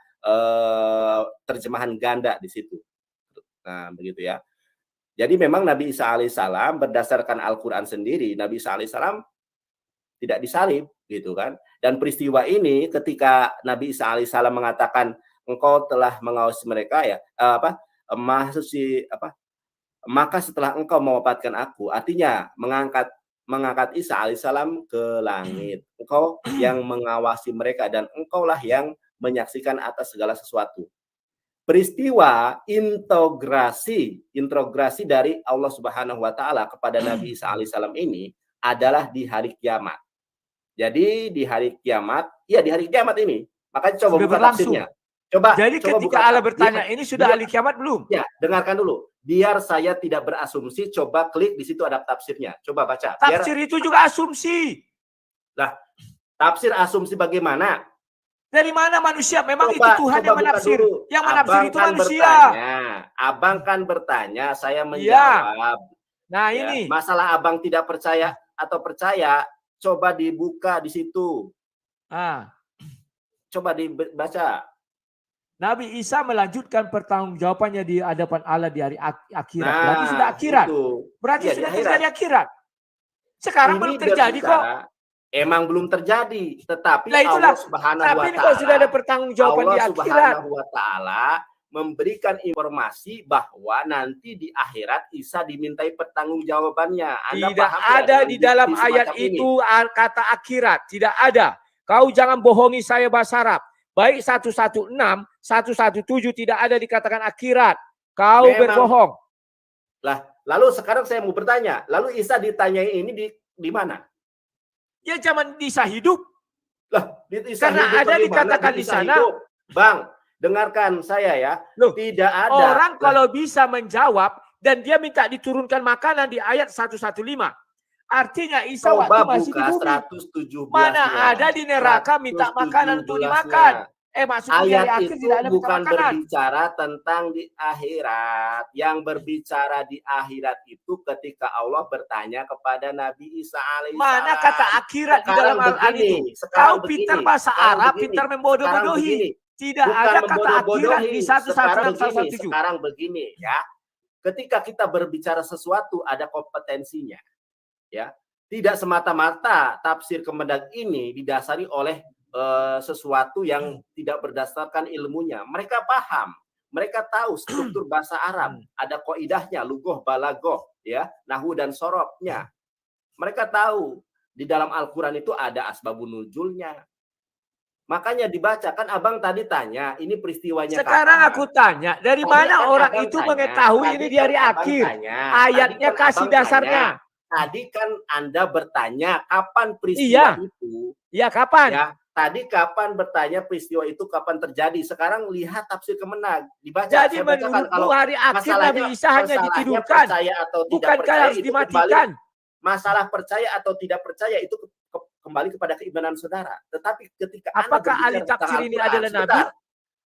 S2: terjemahan ganda di situ. Nah, begitu ya. Jadi memang Nabi Isa alaihissalam berdasarkan Al-Quran sendiri, Nabi Isa alaihissalam tidak disalib, gitu kan. Dan peristiwa ini ketika Nabi Isa alaihissalam mengatakan engkau telah mengawasi mereka, ya, maka setelah engkau mewafatkan aku, artinya mengangkat Isa alaihissalam ke langit. Engkau yang mengawasi mereka dan engkaulah yang menyaksikan atas segala sesuatu. Peristiwa integrasi dari Allah Subhanahu wa taala kepada Nabi Isa alaihissalam ini adalah di hari kiamat. Jadi di hari kiamat, ya di hari kiamat ini. Makanya coba buka tafsirnya.
S3: Jadi ketika Allah bertanya, ini sudah hari kiamat belum?
S2: Ya, dengarkan dulu. Biar saya tidak berasumsi, coba klik di situ ada tafsirnya. Coba baca.
S3: Tafsir itu juga asumsi.
S2: Lah, tafsir asumsi bagaimana?
S3: Dari mana manusia? Memang itu Tuhan yang menafsir. Yang menafsir itu manusia.
S2: Abang kan bertanya, saya menjawab.
S3: Nah,
S2: ya,
S3: ini.
S2: Masalah abang tidak percaya atau percaya, coba dibuka di situ. Coba dibaca.
S3: Nabi Isa melanjutkan pertanggungjawabannya di hadapan Allah di hari akhirat. Berarti sudah akhirat. Berarti ya, sudah terjadi akhirat. Sekarang belum terjadi kok.
S2: Emang belum terjadi, tetapi Allah Subhanahu wa taala,
S3: sudah ada pertanggungjawaban di akhirat.
S2: Subhanahu wa taala memberikan informasi bahwa nanti di akhirat Isa dimintai pertanggungjawabannya. Anda
S3: tidak ada di dalam ayat itu kata akhirat, tidak ada. Kau jangan bohongi saya bahasa Arab. Baik 116, 117 tidak ada dikatakan akhirat. Kau berbohong.
S2: Lah, lalu sekarang saya mau bertanya, lalu Isa ditanyai ini di mana?
S3: Ya zaman Isa hidup.
S2: Lah, Isa
S3: karena
S2: hidup
S3: ada dikatakan di sana.
S2: Hidup. Bang, dengarkan saya ya.
S3: Loh,
S2: tidak ada.
S3: Orang kalau bisa menjawab dan dia minta diturunkan makanan di ayat 115. Artinya Isa waktu masih di bumi.
S2: 117
S3: mana ada di neraka minta makanan untuk dimakan. Maksudnya
S2: ayat
S3: akhir
S2: itu
S3: tidak ada
S2: bukan
S3: makanan.
S2: berbicara tentang di akhirat. Yang berbicara di akhirat itu ketika Allah bertanya kepada Nabi Isa alaihissalam.
S3: Mana kata akhirat di dalam Al-Quran itu? Kau pintar bahasa Arab, pintar membodoh-bodohi. Tidak ada kata akhirat di 117.
S2: Sekarang begini ya. Ketika kita berbicara sesuatu ada kompetensinya. Ya. Tidak semata-mata tafsir Kemendag ini didasari oleh sesuatu yang tidak berdasarkan ilmunya. Mereka paham, mereka tahu struktur bahasa Arab, ada qaidahnya, lugoh, balagoh, ya, nahwu dan sorobnya. Mereka tahu di dalam Al-Quran itu ada asbabun nuzulnya. Makanya dibaca, kan abang tadi tanya, ini peristiwanya
S3: sekarang
S2: kapan?
S3: Aku tanya, dari mana orang itu mengetahui ini di hari akhir? Ayatnya kasih dasarnya.
S2: Tadi kan Anda bertanya kapan peristiwa itu?
S3: Iya, kapan?
S2: Ya, tadi kapan bertanya peristiwa itu kapan terjadi? Sekarang lihat tafsir Kemenag, dibaca.
S3: Jadi menurut kalau hari akhir Nabi Isa hanya ditidurkan, bukankah harus dimatikan?
S2: Masalah percaya atau tidak percaya itu kembali kepada keimanan saudara. Tetapi ketika
S3: apakah ahli tafsir ini adalah Nabi?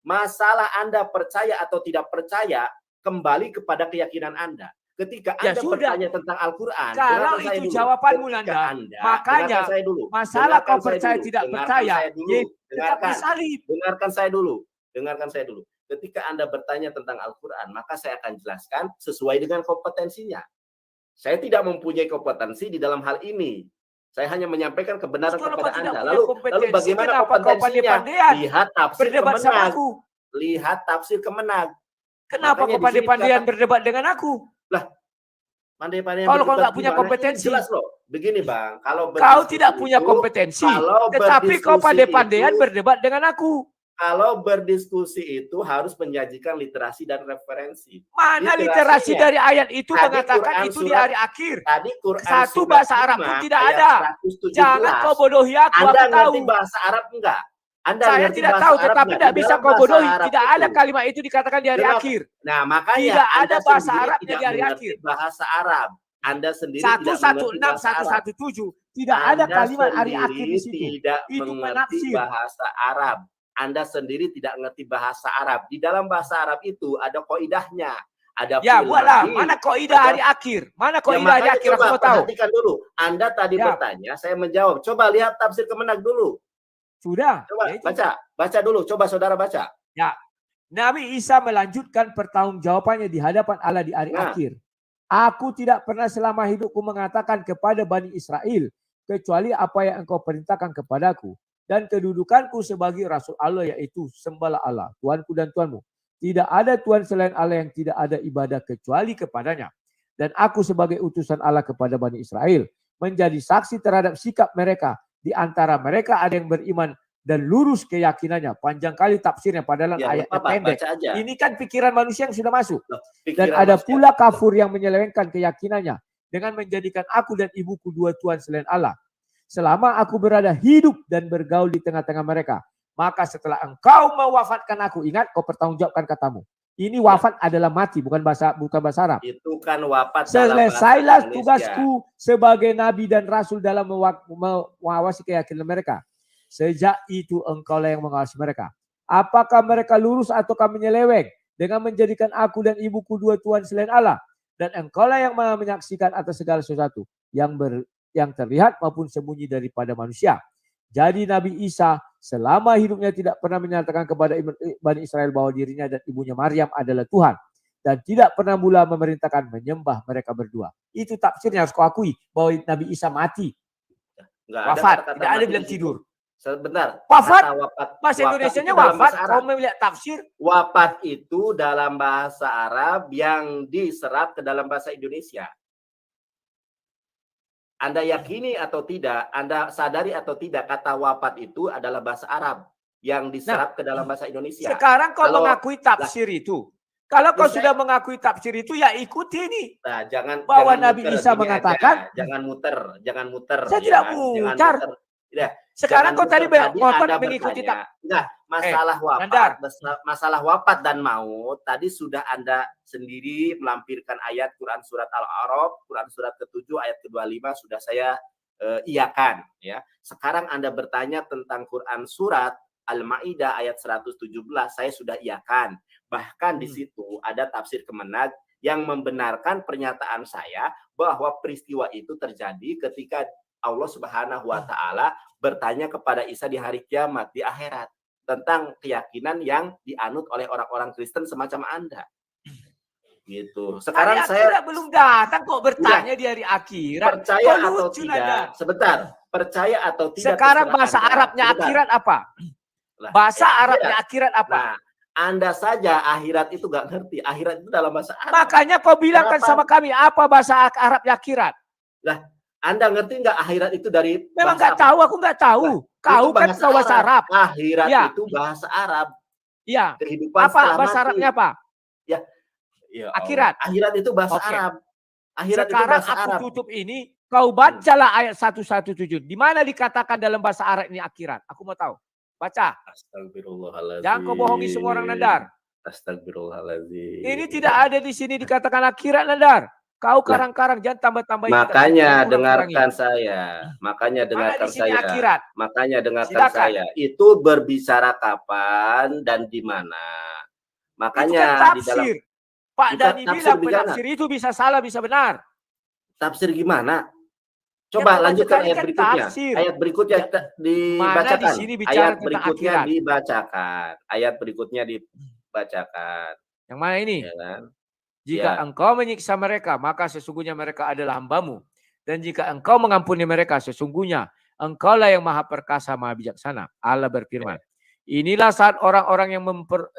S2: Masalah Anda percaya atau tidak percaya kembali kepada keyakinan Anda. Ketika Anda bertanya tentang Al-Quran,
S3: kalau itu jawabanmu Nanda, makanya masalah kau percaya tidak percaya,
S2: dengarkan saya dulu. Dengarkan saya dulu. Ketika Anda bertanya tentang Al-Quran, maka saya akan jelaskan sesuai dengan kompetensinya. Saya tidak mempunyai kompetensi di dalam hal ini. Saya hanya menyampaikan kebenaran kepada Anda. Lalu bagaimana kompetensinya? Lihat tafsir Kemenag. Lihat tafsir Kemenag.
S3: Kenapa kau pandai-pandaian berdebat dengan aku?
S2: Lah, pandai-pandaian
S3: kalau kau nggak punya kompetensi,
S2: jelas loh. Begini bang, kalau
S3: kau tidak punya kompetensi, tetapi kau pandai-pandaian berdebat dengan aku.
S2: Kalau berdiskusi itu harus menyajikan literasi dan referensi.
S3: Mana literasi dari ayat itu mengatakan itu di hari akhir?
S2: Tadi Quran
S3: satu bahasa Arab pun tidak ada. Jangan kau bodohi aku.
S2: Anda
S3: tahu
S2: bahasa Arab enggak?
S3: Saya tidak tahu, tetapi tidak bisa kau bodohi. Tidak ada kalimat itu dikatakan di hari akhir.
S2: Nah, makanya
S3: tidak ada bahasa Arabnya di hari akhir.
S2: Bahasa Arab. Anda sendiri tidak mengerti bahasa Arab.
S3: 116, 117 tidak ada kalimat hari akhir di situ.
S2: Tidak
S3: Itu
S2: mengerti
S3: penafsir.
S2: bahasa Arab. Anda sendiri tidak mengerti bahasa Arab. Di dalam bahasa Arab itu ada kaidahnya. Ada
S3: ya buatlah. Mana kaidah hari akhir? Mana kaidah hari akhir?
S2: Coba
S3: aku tahu.
S2: Perhatikan dulu. Anda tadi bertanya, saya menjawab. Coba lihat tafsir Kemenak dulu.
S3: Sudah.
S2: Coba baca dulu. Coba saudara baca.
S3: Ya. Nabi Isa melanjutkan pertanggungjawabannya di hadapan Allah di hari akhir. Aku tidak pernah selama hidupku mengatakan kepada Bani Israel kecuali apa yang engkau perintahkan kepadaku. Dan kedudukanku sebagai Rasul Allah yaitu sembahlah Allah, Tuhanku dan Tuhanmu. Tidak ada Tuhan selain Allah yang tidak ada ibadah kecuali kepadanya. Dan aku sebagai utusan Allah kepada Bani Israel menjadi saksi terhadap sikap mereka. Di antara mereka ada yang beriman dan lurus keyakinannya. Panjang kali tafsirnya padahal ayatnya pendek. Ini kan pikiran manusia yang sudah masuk. Dan ada pula kafir yang menyelewengkan keyakinannya dengan menjadikan aku dan ibuku dua Tuhan selain Allah. Selama aku berada hidup dan bergaul di tengah-tengah mereka. Maka setelah engkau mewafatkan aku, ingat kau pertanggungjawabkan katamu. Ini wafat adalah mati, bukan bahasa Arab.
S2: Itu kan wafat.
S3: Selesailah tugasku sebagai nabi dan rasul dalam mengawasi keyakinan mereka. Sejak itu engkaulah yang mengawasi mereka. Apakah mereka lurus ataukah menyeleweng dengan menjadikan aku dan ibuku dua Tuhan selain Allah? Dan engkaulah yang menyaksikan atas segala sesuatu yang terlihat maupun sembunyi daripada manusia. Jadi Nabi Isa selama hidupnya tidak pernah menyatakan kepada Bani Israel bahwa dirinya dan ibunya Maryam adalah Tuhan. Dan tidak pernah pula memerintahkan menyembah mereka berdua. Itu tafsirnya harus kau akui bahwa Nabi Isa mati. Wafat, tidak ada bilang tidur.
S2: Sebentar.
S3: Wafat. Bahasa Indonesianya wafat. Kau melihat tafsir.
S2: Wafat itu dalam bahasa Arab yang diserap ke dalam bahasa Indonesia. Anda yakini atau tidak, Anda sadari atau tidak, kata wafat itu adalah bahasa Arab yang diserap ke dalam bahasa Indonesia.
S3: Sekarang kau mengakui tafsir itu. Kalau kau sudah mengakui tafsir itu, ya ikuti ini.
S2: Nah, jangan
S3: Nabi Isa mengatakan,
S2: jangan muter.
S3: Saya tidak muter.
S2: Ya,
S3: sekarang kau tadi mengikuti
S2: masalah wafat dan maut tadi sudah Anda sendiri melampirkan ayat Quran surat Al-A'raf, Quran surat ke-7 ayat ke-25 sudah saya iakan ya. Sekarang Anda bertanya tentang Quran surat Al-Maidah ayat 117 saya sudah iakan. Bahkan di situ ada tafsir Kemenak yang membenarkan pernyataan saya bahwa peristiwa itu terjadi ketika Allah Subhanahu wa taala bertanya kepada Isa di hari kiamat, di akhirat, tentang keyakinan yang dianut oleh orang-orang Kristen semacam Anda. Gitu. Sekarang saya
S3: belum datang kok bertanya di hari akhirat.
S2: Percaya atau tidak? Sebentar. Percaya atau tidak?
S3: Sekarang bahasa Arabnya akhirat apa? Bahasa Arabnya akhirat apa?
S2: Nah, Anda saja akhirat itu gak ngerti. Akhirat itu dalam bahasa Arab.
S3: Makanya kau bilangkan sama kami apa bahasa Arabnya akhirat?
S2: Lah, Anda ngerti nggak akhirat itu dari
S3: memang nggak tahu, aku nggak tahu. Kau kan tahu bahasa Arab.
S2: Akhirat itu bahasa Arab.
S3: Iya.
S2: Kehidupan
S3: apa bahasa Arabnya apa?
S2: Ya.
S3: Akhirat.
S2: Akhirat itu bahasa Arab. Akhirat
S3: sekarang
S2: itu bahasa
S3: aku
S2: Arab.
S3: tutup ini, kau bacalah ayat 117. Di mana dikatakan dalam bahasa Arab ini akhirat? Aku mau tahu. Baca.
S2: Astagfirullahaladzim.
S3: Jangan kau bohongi semua orang, Nandar.
S2: Astagfirullahaladzim.
S3: Ini tidak ada di sini dikatakan akhirat, Nandar. Kau karang-karang jangan tambah-tambah.
S2: Makanya dengarkan saya. Makanya dengarkan saya.
S3: Akhirat.
S2: Makanya dengarkan saya. Itu berbicara kapan dan di mana. Makanya
S3: di dalam Pak Dani bilang penafsir itu bisa salah, bisa benar.
S2: Tafsir gimana? Coba lanjutkan ayat berikutnya. Ayat berikutnya dibacakan. Ayat berikutnya dibacakan. Ayat berikutnya dibacakan.
S3: Yang mana ini?
S2: Ya kan?
S3: Jika engkau menyiksa mereka, maka sesungguhnya mereka adalah hambamu. Dan jika engkau mengampuni mereka, sesungguhnya engkaulah yang maha perkasa, maha bijaksana. Allah berfirman. Inilah saat orang-orang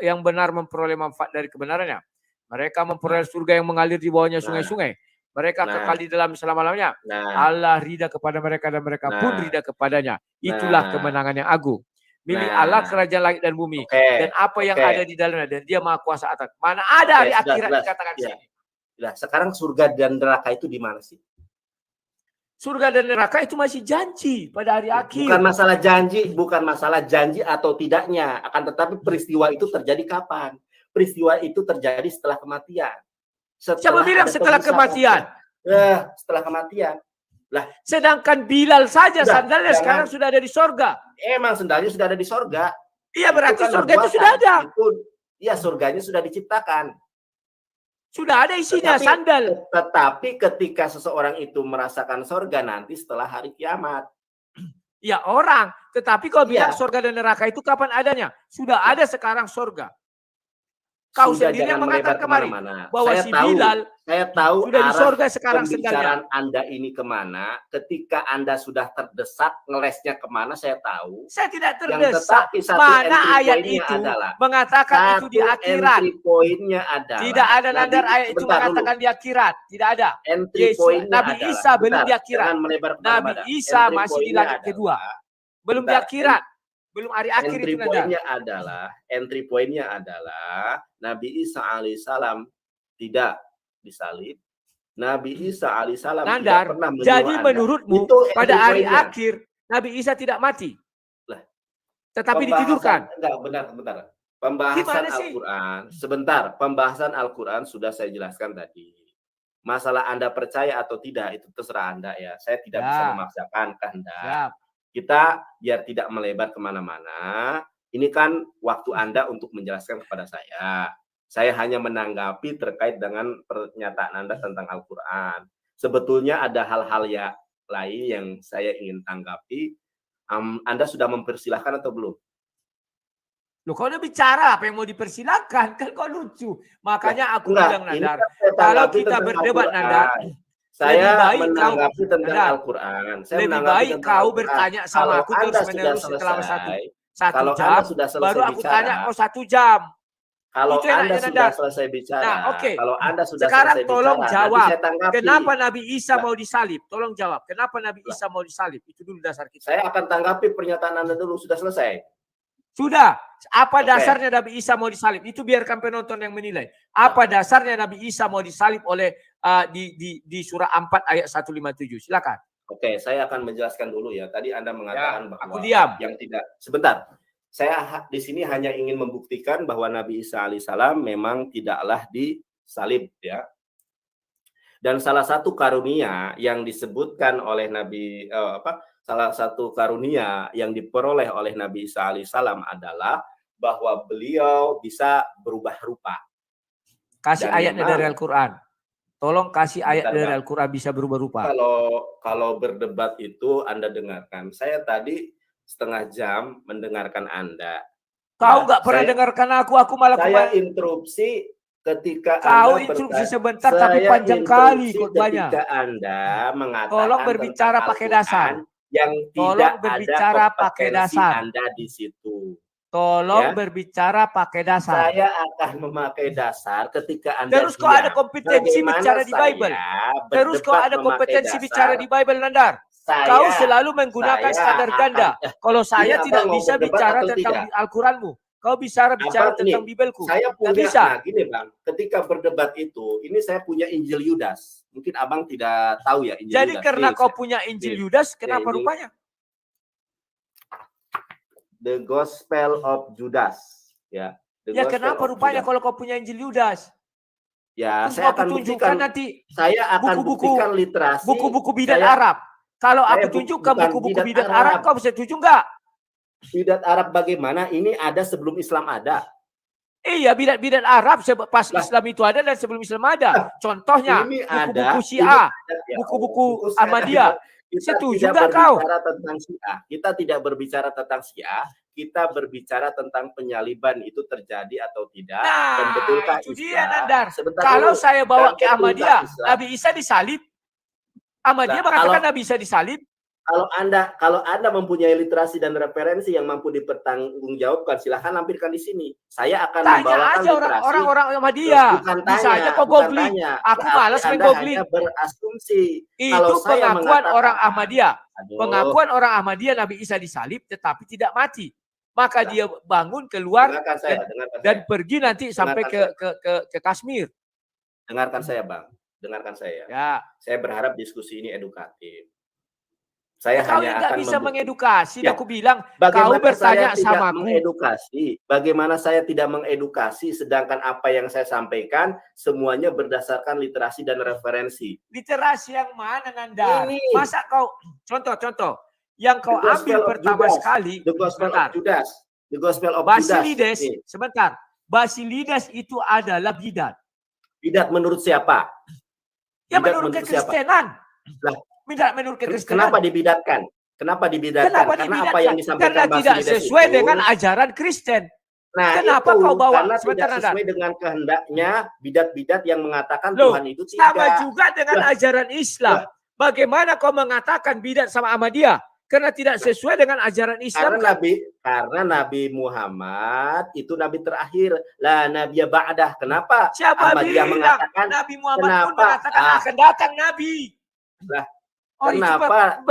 S3: yang benar memperoleh manfaat dari kebenarannya. Mereka memperoleh surga yang mengalir di bawahnya sungai-sungai. Mereka kekal di dalam selama-lamanya. Allah ridha kepada mereka dan mereka pun ridha kepadanya. Itulah kemenangan yang agung. Milik Allah kerajaan langit dan bumi dan apa yang ada di dalamnya, dan Dia maha kuasa atas. Mana ada hari akhirat dikatakan sini.
S2: Nah, sekarang surga dan neraka itu di mana sih?
S3: Surga dan neraka itu masih janji pada hari akhir.
S2: Bukan masalah janji atau tidaknya, akan tetapi peristiwa itu terjadi kapan? Peristiwa itu terjadi setelah kematian.
S3: Siapa bilang setelah kematian?
S2: setelah kematian. Lah,
S3: sedangkan Bilal saja sandalnya
S2: jangan,
S3: sekarang sudah ada di sorga.
S2: Emang sandalnya sudah ada di sorga.
S3: Iya, berarti
S2: kan
S3: surga itu sudah ada.
S2: Iya, surganya sudah diciptakan.
S3: Sudah ada isinya, sandal.
S2: Tetapi ketika seseorang itu merasakan surga nanti setelah hari kiamat.
S3: Ya orang. Tetapi kau bilang surga dan neraka itu kapan adanya? Sudah ada sekarang surga. Kau sendiri yang mengatakan kemarin bahwa si Bilal
S2: saya tahu
S3: sudah di surga sekarang
S2: pembicaraan Anda ini kemana. Ketika Anda sudah terdesak, ngelesnya kemana saya tahu.
S3: Saya tidak terdesak. Mana ayat itu mengatakan itu di akhirat?
S2: Poinnya adalah
S3: tidak ada nadar ayat itu mengatakan di akhirat. Tidak ada. Nabi Isa belum di akhirat. Nabi Isa masih di langit kedua. Belum di akhirat. Belum hari akhir itu
S2: entry pointnya adalah Nabi Isa alaihissalam tidak disalib. Nabi Isa alaihissalam tidak pernah menyuruh
S3: jadi menurutmu pada hari akhir Nabi Isa tidak mati? Lah, tetapi ditidurkan.
S2: Enggak, benar. Pembahasan Al-Quran. Sebentar, pembahasan Al-Quran sudah saya jelaskan tadi. Masalah Anda percaya atau tidak itu terserah Anda ya. Saya tidak bisa memaksakan kehendak. Kita biar tidak melebar kemana-mana. Ini kan waktu Anda untuk menjelaskan kepada saya. Saya hanya menanggapi terkait dengan pernyataan Anda tentang Al-Quran. Sebetulnya ada hal-hal lain yang saya ingin tanggapi. Anda sudah mempersilahkan atau belum?
S3: Loh, kau udah bicara apa yang mau dipersilahkan? Kan kau lucu. Makanya aku bilang, Nandar, kalau kita berdebat, Nandar,
S2: saya menanggapi tentang Al-Quran.
S3: Lebih baik kau bertanya sama aku terus-menerus selama satu jam, baru aku tanya kau 1 jam.
S2: Kalau Anda sudah selesai bicara, kalau Anda sudah
S3: sekarang tolong jawab, kenapa Nabi Isa mau disalib? Tolong jawab, kenapa Nabi Isa mau disalib? Itu dulu dasar kita.
S2: Saya akan tanggapi pernyataan Anda dulu, sudah selesai.
S3: Sudah. Apa dasarnya Nabi Isa mau disalib? Itu biarkan penonton yang menilai. Apa dasarnya Nabi Isa mau disalib oleh di surah 4 ayat 157? Silakan.
S2: Oke, saya akan menjelaskan dulu ya. Tadi Anda mengatakan bahwa
S3: aku diam.
S2: Yang tidak. Sebentar. Saya di sini hanya ingin membuktikan bahwa Nabi Isa alaihissalam memang tidaklah disalib ya. Dan salah satu karunia yang disebutkan oleh Nabi salah satu karunia yang diperoleh oleh Nabi Isa alaihissalam adalah bahwa beliau bisa berubah rupa.
S3: Kasih ayatnya dari Al-Quran. Tolong kasih ayat dari Al-Quran bisa berubah rupa.
S2: Kalau berdebat itu Anda dengarkan. Saya tadi setengah jam mendengarkan Anda.
S3: Kau nggak pernah dengarkan aku malah
S2: saya interupsi ketika
S3: kau interupsi sebentar tapi panjang kali khotbahnya.
S2: Ketika Anda mengatakan
S3: tolong berbicara pakai dasar.
S2: Yang tidak ada kompetensi Anda di situ.
S3: Tolong berbicara pakai dasar.
S2: Saya akan memakai dasar ketika Anda
S3: terus kok ada kompetensi bicara di Bible. Terus kok ada kompetensi bicara di Bible, Nandar. Kau selalu menggunakan standar ganda. Kalau saya tidak bisa bicara tentang Al-Quranmu, kau bisa bicara tentang Bibelku.
S2: Saya punya, gini Bang, ketika berdebat itu, ini saya punya Injil Yudas. Mungkin Abang tidak tahu ya Injil Yudas.
S3: Jadi karena kau punya Injil Yudas, kenapa rupanya?
S2: The Gospel of Judas. Ya,
S3: kenapa rupanya kalau kau punya Injil Yudas?
S2: Ya, saya akan tunjukkan
S3: nanti.
S2: Saya akan buktikan literasi.
S3: Buku-buku bidat Arab. Kalau aku tunjukkan buku-buku bidat Arab, kau bisa tunjuk nggak?
S2: Bidat Arab bagaimana? Ini ada sebelum Islam ada.
S3: Iya, bidat Arab pas Islam itu ada dan sebelum Islam ada. Contohnya buku-buku Syiah, buku-buku Ahmadiyah. Setuju nggak kau?
S2: Kita tidak berbicara tentang Syiah. Kita berbicara tentang penyaliban itu terjadi atau tidak.
S3: Nah,
S2: dan betulkah
S3: itu dia, Nandar. Kalau saya bawa ke Ahmadiyah, Nabi Isa disalib. Ahmadiyah mengatakan Nabi Isa disalib.
S2: Kalau Anda mempunyai literasi dan referensi yang mampu dipertanggungjawabkan, silahkan lampirkan di sini. Saya akan membawakan literasi.
S3: Orang-orang Ahmadiyah. Bisa aja kok googling. Aku malas main googling.
S2: Berasumsi.
S3: Itu pengakuan orang Ahmadiyah. Pengakuan orang Ahmadiyah Nabi Isa disalib tetapi tidak mati. Maka dia bangun keluar dan pergi nanti sampai ke Kashmir.
S2: Dengarkan saya, Bang. Dengarkan saya.
S3: Ya.
S2: Saya berharap diskusi ini edukatif. Saya
S3: kau
S2: hanya
S3: nggak
S2: akan
S3: bisa
S2: membuktikan.
S3: mengedukasi.
S2: Ya.
S3: Aku bilang, kau
S2: Bagaimana
S3: bertanya
S2: saya tidak
S3: sama aku.
S2: mengedukasi? Bagaimana saya tidak mengedukasi, sedangkan apa yang saya sampaikan semuanya berdasarkan literasi dan referensi.
S3: Literasi yang mana, Nandar?
S2: Ini.
S3: Masa kau, contoh, yang kau ambil pertama sekali,
S2: The Gospel
S3: sebentar.
S2: of Judas. The Gospel of
S3: Basilides,
S2: Judas.
S3: sebentar. Basilides itu adalah bidat.
S2: Bidat menurut siapa?
S3: Ya
S2: Bidat
S3: menurut
S2: siapa?
S3: kekristenan.
S2: Lah,
S3: Bidat menurut kekristenan.
S2: kenapa dibidatkan? Kenapa dibidatkan?
S3: Kenapa
S2: Karena
S3: dibidatkan?
S2: apa yang disampaikan
S3: Karena tidak
S2: Basilides
S3: sesuai
S2: itu,
S3: dengan ajaran Kristen.
S2: Nah,
S3: kenapa
S2: itu,
S3: kau bawa?
S2: Karena
S3: Sebentar,
S2: tidak sesuai dengan kehendaknya bidat-bidat yang mengatakan
S3: Loh,
S2: Tuhan itu tidak.
S3: sama juga dengan ajaran Islam. Bagaimana kau mengatakan bidat sama Ahmadiyah? Karena tidak sesuai dengan ajaran Islam.
S2: Karena Nabi Muhammad itu nabi terakhir. Lah Nabi ba'dah. Kenapa?
S3: Siapa
S2: Ahmadiyah mengatakan
S3: Nabi Muhammad pun
S2: kenapa?
S3: mengatakan akan datang Nabi.
S2: Lah,
S3: kenapa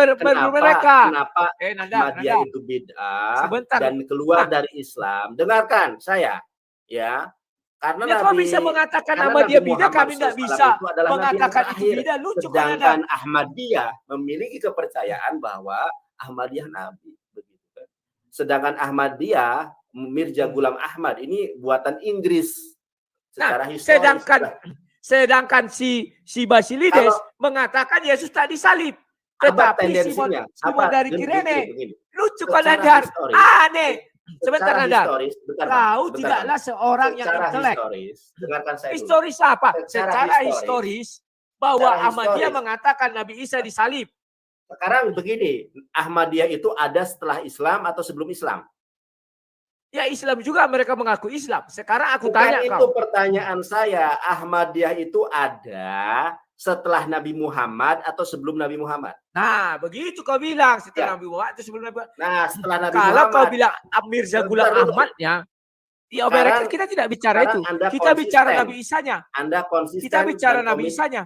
S2: Ahmadiyah itu bid'ah dan keluar dari Islam? Dengarkan saya, ya. Karena
S3: ya, kau bisa mengatakan Ahmadiyah bid'ah, kami tidak bisa mengatakan itu bid'ah. Lucu.
S2: Sedangkan Ahmadiyah memiliki kepercayaan bahwa Ahmadiyah Nabi, begitu kan. Sedangkan Ahmadiyah, Mirza Ghulam Ahmad ini buatan Inggris secara historis.
S3: Sedangkan si Basilides mengatakan Yesus tak disalib. Tetapi Simon dari Kirene, lucu kan, Nandar? Aneh. Sebentar, Nandar. Kau tidaklah seorang yang intelek.
S2: Dengarkan saya dulu.
S3: Historis apa? Secara historis bahwa Ahmadiyah mengatakan Nabi Isa disalib.
S2: Sekarang begini, Ahmadiyah itu ada setelah Islam atau sebelum Islam?
S3: Ya, Islam juga, mereka mengaku Islam. Sekarang aku tanya
S2: kau. Itu pertanyaan saya. Ahmadiyah itu ada setelah Nabi Muhammad atau sebelum Nabi Muhammad?
S3: Nah, begitu kau bilang, setelah Nabi Muhammad atau sebelum Nabi Muhammad.
S2: Nah, setelah Nabi
S3: Muhammad.
S2: Kalau
S3: kau bilang Mirza Ghulam Ahmadnya, ya mereka kita tidak bicara itu. Kita bicara Nabi Isanya.
S2: Anda konsisten.
S3: Kita bicara Nabi Isanya.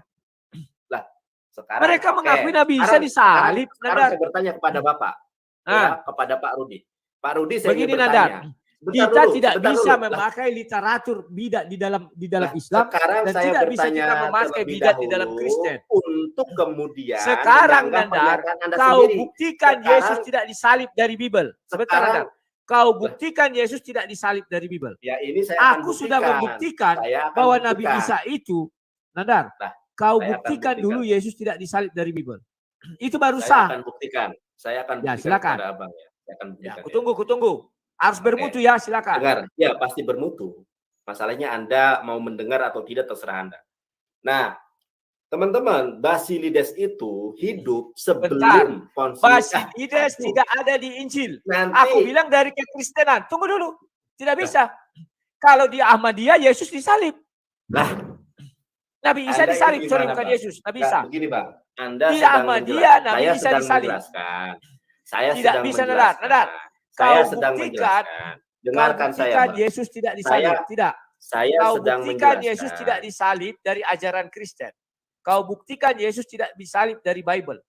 S2: Lah, sekarang
S3: mereka mengakui Nabi Isa disalib.
S2: Sekarang saya bertanya kepada Bapak, ya, kepada Pak Rudi. Pak Rudi, saya
S3: begini,
S2: ingin bertanya.
S3: Kita tidak bisa memakai literatur bidat di dalam Islam.
S2: Sekarang
S3: dan
S2: saya
S3: tidak bisa
S2: bertanya
S3: kita memakai bidat di dalam Kristen.
S2: Untuk kemudian
S3: sekarang, Nandar, kau buktikan Yesus tidak disalib dari Bible. Sebentar, Nandar. Kau buktikan Yesus tidak disalib dari Bible.
S2: Ya, ini saya
S3: aku sudah membuktikan bahwa Nabi Isa itu, Nandar, kau buktikan dulu Yesus tidak disalib dari Bible. Itu baru sah.
S2: Saya akan buktikan. Saya akan buktikan
S3: silakan.
S2: kepada Abang ya. Saya akan buktikan.
S3: Ya, kutunggu. Harus bermutu ya, silakan.
S2: Dengar, ya pasti bermutu. Masalahnya Anda mau mendengar atau tidak terserah Anda. Nah, teman-teman, Basilides itu hidup sebelum
S3: Basilides tidak ada di Injil. Aku bilang dari kekristenan. Tunggu dulu. Tidak bisa. Kalau di Ahmadiyah, Yesus disalib.
S2: Nah,
S3: Nabi Isa disalib. Sorry, bukan Yesus. Nabi Isa.
S2: Begini, Bang. Anda
S3: di Ahmadiyah, Nabi Isa disalib.
S2: Saya
S3: tidak bisa, Nandar. Kau buktikan,
S2: dengarkan saya.
S3: Yesus tidak disalib. Tidak.
S2: Kau
S3: buktikan Yesus tidak disalib dari ajaran Kristen. Kau buktikan Yesus tidak disalib dari Bible.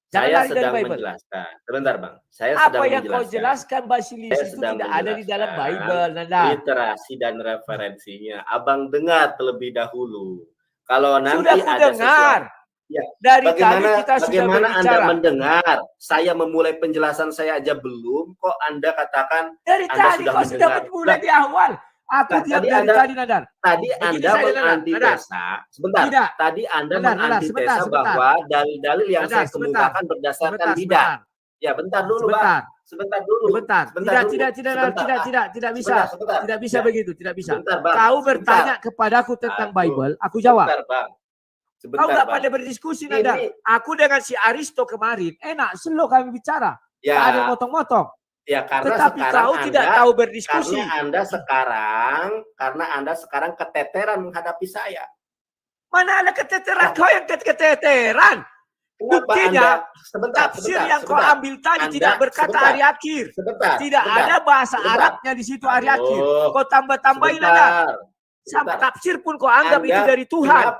S2: Saya sedang menjelaskan. Sebentar, Bang.
S3: Apa yang kau jelaskan Basilides itu tidak ada di dalam Bible, Nandar.
S2: Literasi dan referensinya. Abang dengar terlebih dahulu. Kalau nanti
S3: sudah ku dengar.
S2: Ya.
S3: Dari tadi kita sudah berbicara.
S2: Anda mendengar? Saya memulai penjelasan saya aja belum. Kok Anda katakan
S3: dari
S2: Anda
S3: tadi kau sudah mulai di awal. Aku diam dari tadi, Nandar.
S2: Tadi Anda mengantitesa. Sebentar.
S3: Tidak.
S2: Tadi Anda mengantitesa bahwa dalil-dalil yang saya kemukakan berdasarkan bidat. Ya, bentar dulu, Bang. Sebentar dulu.
S3: Tidak bisa. Tidak bisa begitu, tidak bisa. Kau bertanya kepadaku tentang Bible, aku jawab.
S2: Bentar, Bang.
S3: Kau nggak pada berdiskusi, Nandar. Aku dengan si Aristo kemarin, enak, slow kami bicara.
S2: Ya.
S3: Ada motong-motong.
S2: Ya, karena
S3: tetapi kau tidak tahu berdiskusi.
S2: Karena Anda sekarang keteteran menghadapi saya.
S3: Mana ada keteteran? Kau yang keteteran. Buktinya, tafsir yang kau ambil tadi tidak berkata hari akhir. Tidak ada bahasa Arabnya di situ hari akhir. Kau tambah-tambahin, Nandar. Sampai tafsir pun kau anggap itu dari Tuhan.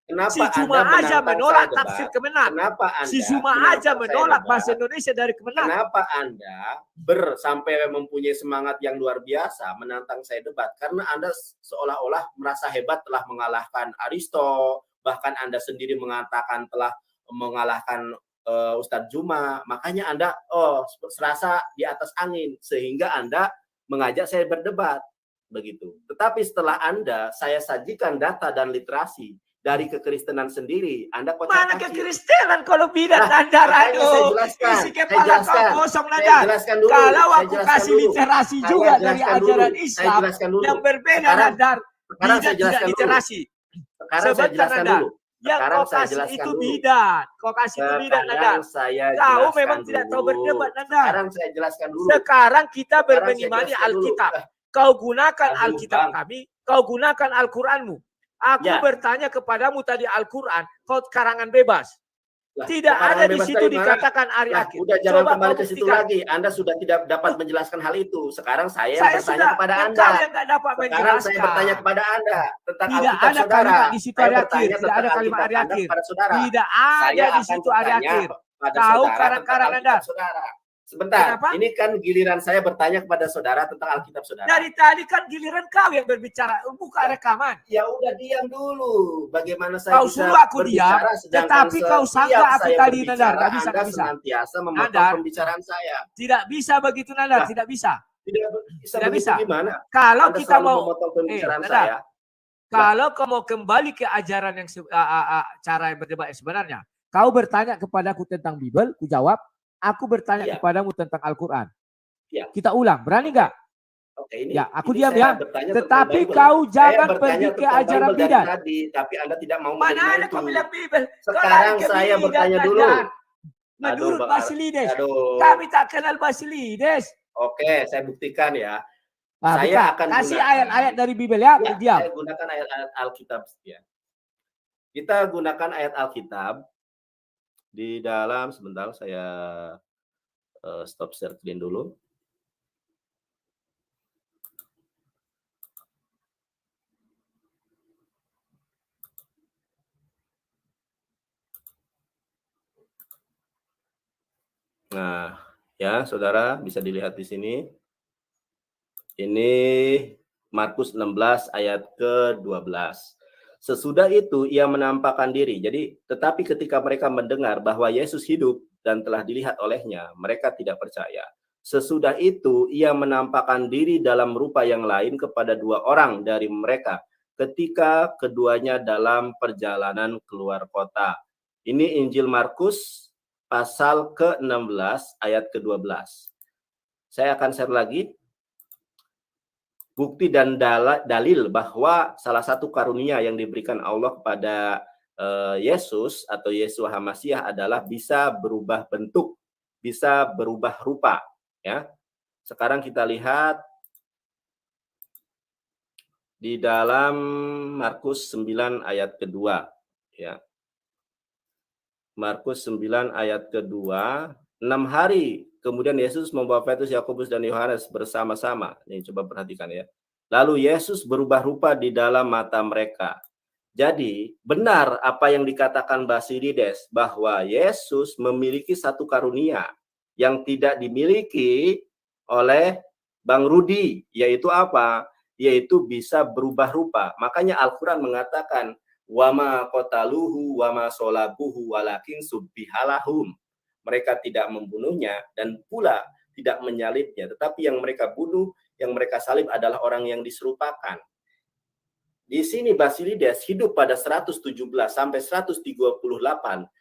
S2: Kenapa
S3: si Cuma aja menolak tafsir Kemenak. Si Cuma aja menolak bahasa Indonesia dari Kemenak.
S2: Kenapa Anda sampai mempunyai semangat yang luar biasa menantang saya debat? Karena Anda seolah-olah merasa hebat telah mengalahkan Aristo. Bahkan Anda sendiri mengatakan telah mengalahkan Ustadz Juma, makanya Anda serasa di atas angin sehingga Anda mengajak saya berdebat begitu. Tetapi setelah saya sajikan data dan literasi dari kekristenan sendiri, Anda kotak
S3: mana kekristenan kalau bidat Nadar? Aduh, isi kepala kau kosong Nadar. Kalau aku kasih literasi juga dari ajaran Islam yang berbeda Nadar, bidat tidak literasi. Sebentar Nadar. Yang kau kasih itu bidat. Kau kasih itu bidat, Nadar. Kau memang tidak tahu berdebat, Nadar.
S2: Sekarang saya jelaskan dulu.
S3: Sekarang kita bermengimani Alkitab. Kau gunakan Alkitab kami, kau gunakan Al-Quranmu. Aku bertanya kepadamu tadi Al-Quran, kau karangan bebas. Tidak ada di situ dikatakan hari akhir.
S2: Udah jangan kembali ke situ lagi. Anda sudah tidak dapat menjelaskan hal itu. Sekarang saya bertanya kepada Anda. Sekarang saya bertanya kepada Anda tentang Alkitab saudara.
S3: Di situ hari akhir. Tidak ada kalimat hari akhir. Tidak ada di situ hari akhir. Tahu karang-karang Anda.
S2: Sebentar, ini kan giliran saya bertanya kepada saudara tentang Alkitab saudara.
S3: Dari tadi kan giliran kau yang berbicara, buka rekaman.
S2: Ya udah diam dulu. Bagaimana saya
S3: bisa berbicara, tetapi kau sangka aku tadi Nadar. Tidak bisa,
S2: Anda senantiasa memotong pembicaraan saya.
S3: Tidak bisa begitu Nadar, tidak bisa.
S2: Tidak bisa. Gimana?
S3: Kalau
S2: Anda
S3: kita mau
S2: memotong pembicaraan saya.
S3: Kalau kau mau kembali ke ajaran yang cara yang berdebat sebenarnya, kau bertanya kepadaku tentang Bible, ku jawab. Aku bertanya kepadamu tentang Al-Quran. Kita ulang, berani nggak? Ya, aku diam ya. Tetapi kau jangan pergi ke ajaran bidat.
S2: Tapi Anda tidak mau
S3: menerima itu. Mana ada kau bilang Bible?
S2: Sekarang saya bertanya dulu.
S3: Menurut Basilides, kami tak kenal Basilides.
S2: Oke, saya buktikan ya.
S3: Saya akan kasih ayat-ayat dari Bible ya.
S2: Saya gunakan ayat-ayat Alkitab. Kita gunakan ayat Alkitab. Di dalam, sebentar saya stop share screen dulu. Nah, ya saudara bisa dilihat di sini. Ini Markus 16 ayat ke-12. Sesudah itu ia menampakkan diri. Jadi, tetapi ketika mereka mendengar bahwa Yesus hidup dan telah dilihat olehnya, mereka tidak percaya. Sesudah itu ia menampakkan diri dalam rupa yang lain kepada 2 orang dari mereka ketika keduanya dalam perjalanan keluar kota. Ini Injil Markus pasal ke-16 ayat ke-12. Saya akan share lagi. Bukti dan dalil bahwa salah satu karunia yang diberikan Allah kepada Yesus atau Yeshua HaMasyiah adalah bisa berubah bentuk, bisa berubah rupa. Ya, sekarang kita lihat di dalam Markus 9 ayat kedua. Ya, Markus 9 ayat kedua. 6 hari kemudian Yesus membawa Petrus, Yakobus, dan Yohanes bersama-sama. Ini coba perhatikan ya. Lalu Yesus berubah rupa di dalam mata mereka. Jadi benar apa yang dikatakan Basilides bahwa Yesus memiliki satu karunia yang tidak dimiliki oleh Bang Rudi. Yaitu apa? Yaitu bisa berubah rupa. Makanya Al-Quran mengatakan wama qataluhu wama solabuhu walakin subbihalahum. Mereka tidak membunuhnya dan pula tidak menyalibnya. Tetapi yang mereka bunuh, yang mereka salib adalah orang yang diserupakan. Di sini Basilides hidup pada 117 sampai 138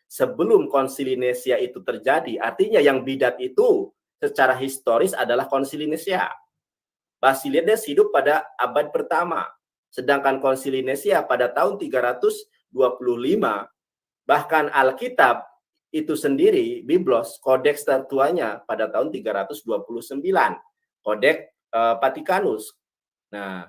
S2: sebelum Konsili Nicea itu terjadi. Artinya yang bidat itu secara historis adalah Konsili Nicea. Basilides hidup pada abad pertama. Sedangkan Konsili Nicea pada tahun 325. Bahkan Alkitab itu sendiri, Biblos, kodeks tertuanya pada tahun 329. Kodeks Vatikanus. Nah,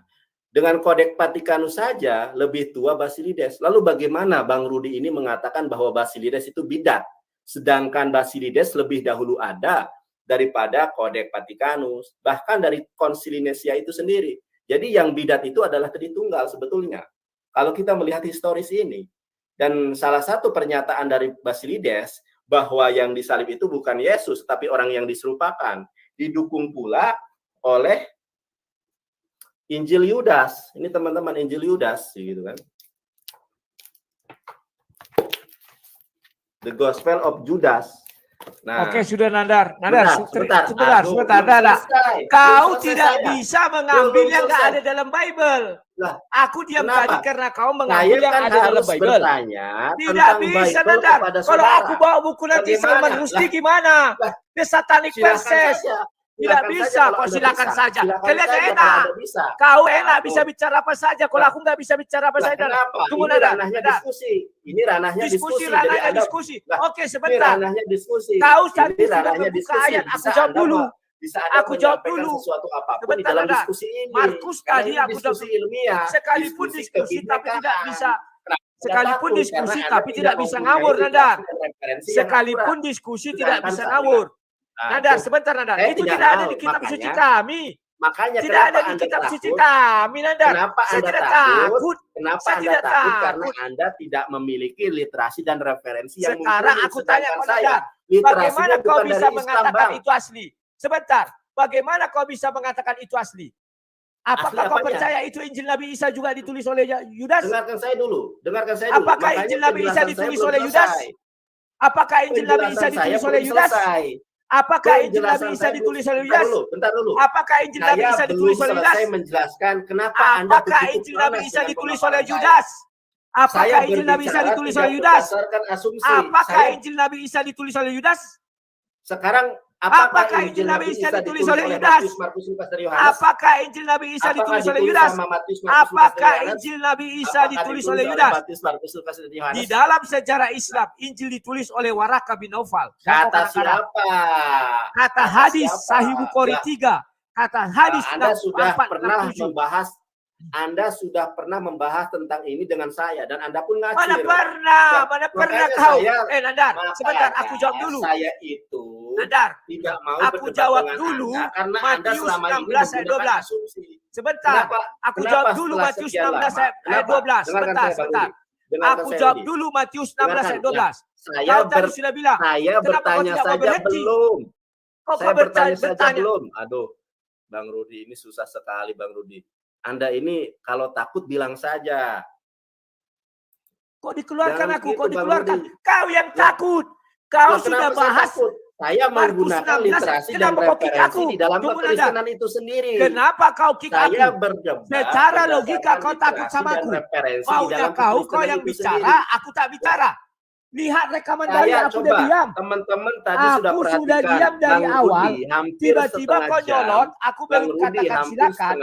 S2: dengan kodeks Vatikanus saja lebih tua Basilides. Lalu bagaimana Bang Rudi ini mengatakan bahwa Basilides itu bidat? Sedangkan Basilides lebih dahulu ada daripada kodeks Vatikanus. Bahkan dari Konsili Nicea itu sendiri. Jadi yang bidat itu adalah Tritunggal sebetulnya. Kalau kita melihat historis ini. Dan salah satu pernyataan dari Basilides bahwa yang disalib itu bukan Yesus, tapi orang yang diserupakan. Didukung pula oleh Injil Yudas. Ini teman-teman Injil Yudas, gitu kan. The Gospel of Judas. Nah,
S3: oke, sudah Nandar. Nandar,
S2: sebentar.
S3: Kau tidak bisa mengambil yang nggak ada dalam Bible.
S2: Lah,
S3: aku diam tadi karena kau mengambil
S2: saya
S3: yang
S2: kan
S3: ada dalam Bible. Tidak bisa, Nandar. Kalau aku bawa buku nanti Salman Rushdie gimana? The Satanic Verses. Tidak bisa, kok silakan saja. Kalian enak. Kau enak bisa bicara apa saja. Kalau aku nggak bisa bicara apa saja.
S2: Tunggu, ini ranahnya diskusi. Ini ranahnya diskusi.
S3: Ranahnya diskusi. Oke, sebentar. Kau tadi sudah membuka ayat. Aku jawab dulu. Aku jawab dulu.
S2: Sesuatu apapun
S3: sebentar,
S2: di dalam diskusi ini.
S3: Markus tadi aku
S2: diskusi ilmiah.
S3: Sekalipun diskusi tapi tidak bisa. Sekalipun diskusi tapi tidak bisa ngawur, Nandar. Sekalipun diskusi tidak bisa ngawur. Nandar, sebentar Nandar. Itu tidak ada di kitab suci kami.
S2: Makanya
S3: tidak ada di kitab suci kami, Nandar.
S2: Kenapa Anda takut? Kenapa Anda takut? Karena Anda tidak memiliki literasi dan referensi yang
S3: sekarang aku tanya kepada Nandar, bagaimana kau bisa mengatakan itu asli? Sebentar, bagaimana kau bisa mengatakan itu asli? Apakah kau percaya itu Injil Nabi Isa juga ditulis oleh Yudas?
S2: Dengarkan saya dulu.
S3: Apakah Injil Nabi Isa ditulis oleh Yudas? Apakah Injil Nabi Isa ditulis oleh Yudas? Apakah Injil Nabi Isa ditulis oleh Yudas?
S2: Bentar dulu.
S3: Apakah Injil Nabi Isa ditulis oleh Yudas?
S2: Saya menjelaskan kenapa Anda
S3: apakah Injil Nabi Isa ditulis oleh Yudas? Apakah Injil Nabi Isa ditulis oleh Yudas? Apakah Injil Nabi Isa ditulis oleh Yudas?
S2: Sekarang
S3: apakah Injil Nabi Isa ditulis oleh Yudas? Apakah Injil Nabi Isa ditulis oleh Yudas? Apakah Injil Nabi Isa ditulis oleh Yudas? Di dalam sejarah Islam, Injil ditulis oleh Waraka bin Naufal.
S2: Kata siapa?
S3: Kata hadis Sahih Bukhari 3. Kata hadis
S2: Anda sudah pernah membahas. Anda sudah pernah membahas tentang ini dengan saya dan Anda pun ngacir.
S3: Mana pernah kau? Nandar, sebentar aku jawab dulu.
S2: Saya itu
S3: Nandar,
S2: tidak mau
S3: aku jawab dulu
S2: karena
S3: Matius 16 ayat 12. Sebentar, aku jawab dulu Matius 16 ayat 12. Sebentar. Aku jawab dulu Matius 16 ayat 12.
S2: Saya sudah bilang. Saya bertanya saja belum. Saya bertanya saja belum. Aduh, Bang Rudi ini susah sekali, Bang Rudi. Anda ini kalau takut bilang saja.
S3: Kok dikeluarkan aku? Kok dikeluarkan? Kau yang takut. Kau sudah bahas.
S2: Saya menggunakan literasi dan referensi di dalam perkristenan itu sendiri.
S3: Kenapa kau kick aku?
S2: Saya berdebat.
S3: Secara logika kau takut sama aku. Maunya kau yang bicara, aku tak bicara. Lihat rekaman dari aku udah diam.
S2: Teman-teman tadi sudah perhatikan.
S3: Aku sudah diam dari awal. Tiba-tiba kau nyolot, aku baru katakan silakan.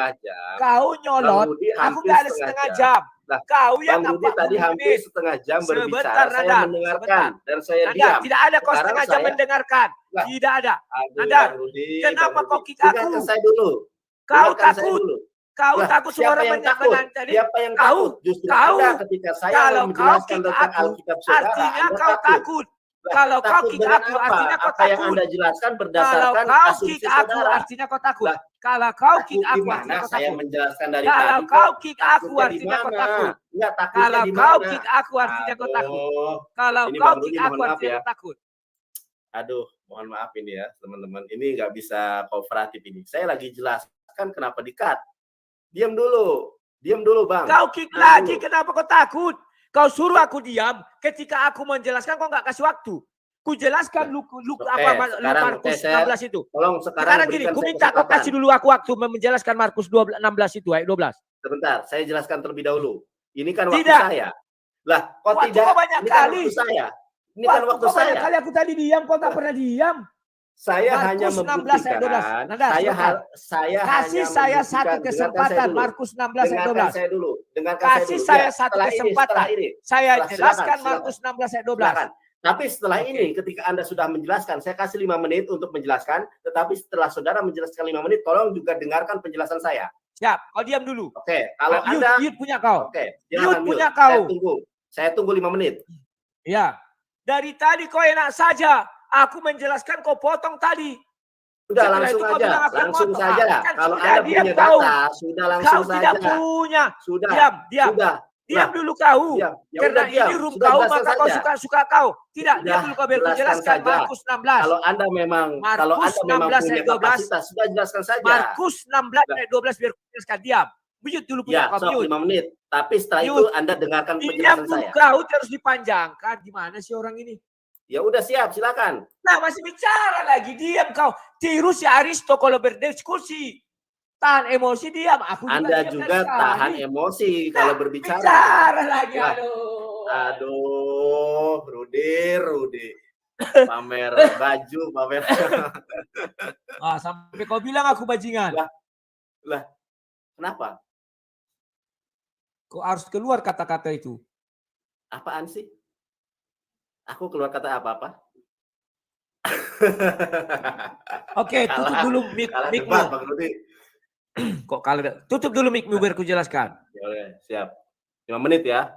S3: Kau nyolot, aku nggak ada setengah jam. Kau yang
S2: Bang Rudi tadi hampir setengah jam berbicara, saya mendengarkan dan saya diam.
S3: Tidak ada kau setengah jam mendengarkan. Tidak ada. Nandar, kenapa kau kick aku?
S2: Dengarkan saya dulu.
S3: Kau takut. Kau takut
S2: siapa yang takut? Siapa yang takut? Justru Anda ketika saya menjelaskan tentang Alkitab Saudara,
S3: artinya kau takut. Kalau kau kick aku, artinya kau takut.
S2: Apa yang Anda jelaskan berdasarkan asumsi saudara.
S3: Kalau kau kick aku, artinya kau takut. Kalau kau kick aku, artinya kau takut.
S2: Saya menjelaskan dari
S3: tadi. Kalau kau kick aku,
S2: artinya
S3: kau takut.
S2: Kalau
S3: kau kick aku, artinya kau takut. Kalau kau kick aku, artinya kau takut.
S2: Aduh, mohon maaf ini ya teman-teman. Ini nggak bisa kooperatif ini. Saya lagi jelaskan kenapa di-cut. Diam dulu Bang.
S3: Kau kick lagi, kenapa kau takut? Kau suruh aku diam, ketika aku menjelaskan kau nggak kasih waktu. Ku jelaskan Markus 16 itu.
S2: Tolong
S3: sekarang gini, ku minta kau kasih dulu aku waktu menjelaskan Markus 16 itu ayat 12.
S2: Sebentar, saya jelaskan terlebih dahulu. Ini kan waktu saya. Lah, kok
S3: waktu
S2: tidak?
S3: Banyak
S2: ini
S3: kali.
S2: Kan waktu saya. Ini kan waktu saya.
S3: Banyak kali aku tadi diam, kau tak pernah diam.
S2: Saya hanya membuktikan. Saya
S3: kasih saya satu kesempatan. Markus 16 ayat 12.
S2: Saya dulu.
S3: Kasih saya satu kesempatan. Saya jelaskan Markus 16 ayat 12.
S2: Tapi setelah ini, ketika Anda sudah menjelaskan, saya kasih 5 menit untuk menjelaskan. Tetapi setelah saudara menjelaskan 5 menit, tolong juga dengarkan penjelasan saya.
S3: Siap, kau diam dulu.
S2: Oke, kalau Anda
S3: Yud punya kau.
S2: Oke,
S3: Yud punya kau.
S2: Saya tunggu 5 menit.
S3: Ya. Dari tadi kau enak saja. Aku menjelaskan kau potong tadi.
S2: Sudah langsung saja. Kalau Anda punya data, sudah langsung saja.
S3: Kau tidak punya.
S2: Sudah.
S3: Diam dulu kau. Karena ini room kau, maka kau suka kau. Tidak, diam dulu kau biar jelaskan Markus 16.
S2: Kalau Anda memang punya kapasitas, sudah jelaskan saja.
S3: Markus 16 ayat 12 biar jelaskan. Diam. Mute dulu punya kau.
S2: 5 menit. Tapi setelah itu Anda dengarkan penjelasan saya.
S3: Kau terus dipanjangkan. Gimana sih orang ini?
S2: Ya udah siap, silakan.
S3: Nah, masih bicara lagi, diam kau. Tiru si Aristo kalau berdiskusi. Tahan emosi, diam. Aku
S2: Anda juga tahan emosi kalau berbicara.
S3: Bicara lagi, aduh.
S2: Aduh, Rudi. Pamer baju, pamer.
S3: Sampai kau bilang aku bajingan.
S2: Lah, kenapa?
S3: Kau harus keluar kata-kata itu.
S2: Apaan sih? Aku keluar kata apa-apa?
S3: Oke, tutup dulu mic-mu.
S2: Bang Rudi.
S3: Kok kalah? Tutup dulu mic-mu biar ku jelaskan.
S2: Oke, siap. 5 menit ya.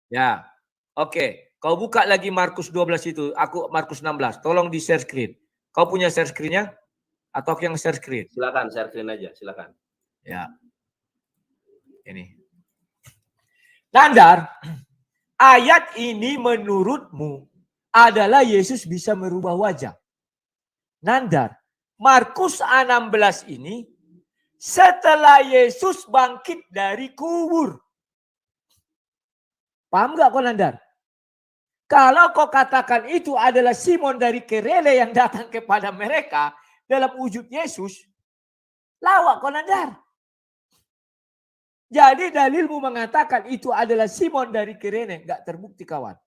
S3: Ya. Oke, kau buka lagi Markus 12 itu. Aku Markus 16. Tolong di share screen. Kau punya share screen-nya? Atau yang share screen?
S2: Silakan share screen aja, silakan.
S3: Ya. Ini. Nandar, ayat ini menurutmu adalah Yesus bisa merubah wajah. Nandar, Markus 16 ini setelah Yesus bangkit dari kubur. Paham gak kau Nandar? Kalau kau katakan itu adalah Simon dari Kirene yang datang kepada mereka dalam wujud Yesus, lawak kau Nandar. Jadi dalilmu mengatakan itu adalah Simon dari Kirene, gak terbukti kawan.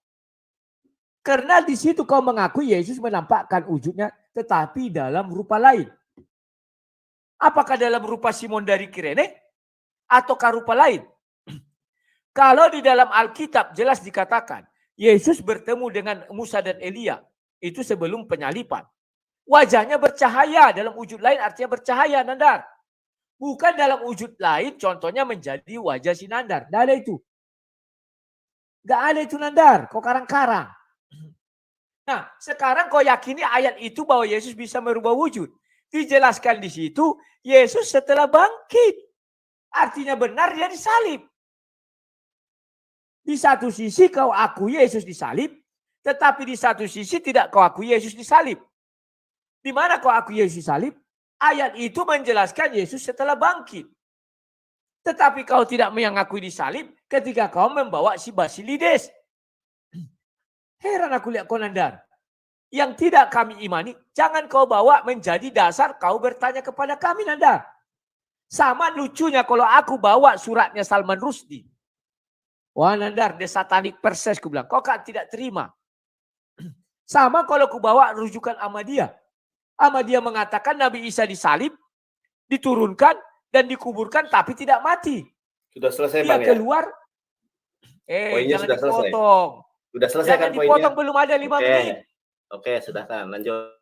S3: Karena di situ kau mengakui Yesus menampakkan wujudnya tetapi dalam rupa lain. Apakah dalam rupa Simon dari Kirene ataukah rupa lain? Kalau di dalam Alkitab jelas dikatakan Yesus bertemu dengan Musa dan Elia. Itu sebelum penyalipan. Wajahnya bercahaya. Dalam wujud lain artinya bercahaya, Nandar. Bukan dalam wujud lain, contohnya menjadi wajah si Nandar. Tidak ada itu. Tidak ada itu, Nandar. Kau karang-karang. Nah, sekarang kau yakini ayat itu bahwa Yesus bisa merubah wujud. Dijelaskan di situ, Yesus setelah bangkit. Artinya benar dia disalib. Di satu sisi kau akui Yesus disalib, tetapi di satu sisi tidak kau akui Yesus disalib. Di mana kau akui Yesus disalib? Ayat itu menjelaskan Yesus setelah bangkit. Tetapi kau tidak mengakui disalib ketika kau membawa si Basilides. Heran aku lihat kau Nandar. Yang tidak kami imani, jangan kau bawa menjadi dasar kau bertanya kepada kami Nandar. Sama lucunya kalau aku bawa suratnya Salman Rushdie. Wah Nandar, the satanic verses, ku bilang. Kau kan tidak terima. Sama kalau ku bawa rujukan Ahmadiyah. Ahmadiyah mengatakan Nabi Isa disalib, diturunkan, dan dikuburkan, tapi tidak mati.
S2: Sudah selesai
S3: Dia
S2: Bang
S3: keluar.
S2: Poinnya
S3: Jangan
S2: sudah
S3: dipotong.
S2: Sudah selesai
S3: Jangan
S2: kan poinnya?
S3: dipotong, belum ada 5 menit.
S2: Oke, sudah kan. Lanjut.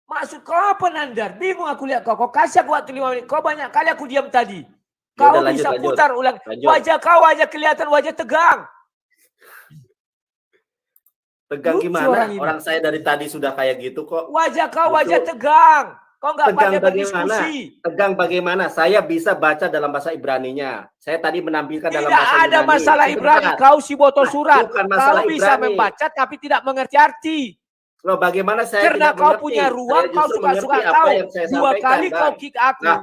S3: Maksud kau apa Nandar? Bingung aku lihat kau. Kau kasih aku waktu 5 menit. Kau banyak kali aku diam tadi. Kau
S2: Yaudah,
S3: bisa
S2: lanjut.
S3: putar ulang.
S2: Lanjut.
S3: Wajah kau kelihatan wajah tegang.
S2: Tegang gimana? Orang saya dari tadi sudah kayak gitu kok.
S3: Wajah kau wajah tegang. Kau nggak pandai berdiskusi.
S2: Tegang bagaimana? Saya bisa baca dalam bahasa Ibraninya. Saya tadi menampilkan dalam bahasa Ibrani.
S3: Tidak ada masalah Ibrani. Kau si botol surat. Kau bisa
S2: Ibrani.
S3: membaca tapi tidak mengerti arti.
S2: Loh, bagaimana saya
S3: karena
S2: tidak
S3: kau
S2: mengerti?
S3: Punya ruang, kau suka-suka tahu. Dua kali kau kick aku.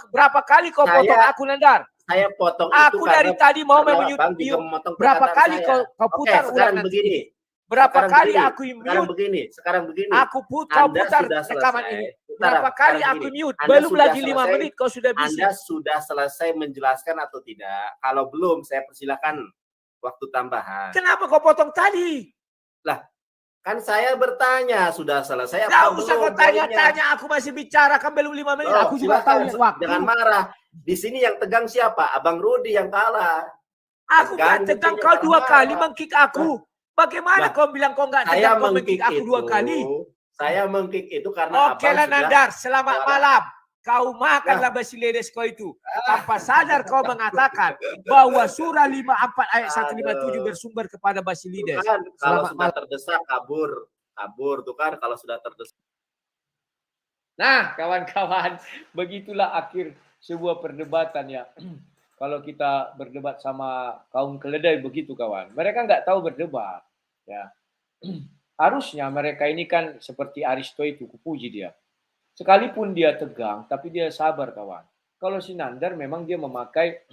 S3: Berapa kali kau potong aku Nandar?
S2: Saya potong
S3: aku itu dari tadi mau menyuti. Berapa kali kau putar ulang
S2: begini.
S3: Berapa kali aku
S2: mute? Sekarang begini.
S3: Aku putar rekaman ini. Berapa kali aku mute? Belum lagi 5 menit kau sudah bisa.
S2: Anda sudah selesai menjelaskan atau tidak? Kalau belum, saya persilakan waktu tambahan.
S3: Kenapa kau potong tadi?
S2: Lah, kan saya bertanya sudah selesai.
S3: Gak usah kau tanya-tanya, aku masih bicara kan belum 5 menit. Aku juga tahu waktu.
S2: Jangan marah. Di sini yang tegang siapa? Abang Rudi yang kalah.
S3: Aku gak tegang, kau 2 kali mengkick aku. Bagaimana kau bilang kau nggak tegang, kau mengkick aku 2 kali?
S2: Saya mengkick itu karena
S3: Oke lah Nandar, selamat malam. Kau makanlah Basilides kau itu. Tanpa sadar kau mengatakan bahwa surah 54 ayat 157 bersumber kepada Basilides.
S2: Kalau sudah terdesak kabur tuh kan kalau sudah terdesak.
S1: Nah, kawan-kawan, begitulah akhir sebuah perdebatan ya. Kalau kita berdebat sama kaum keledai begitu kawan. Mereka nggak tahu berdebat. Ya. Harusnya mereka ini kan seperti Aristo itu, kupuji dia. Sekalipun dia tegang, tapi dia sabar kawan. Kalau si Nandar memang dia memakai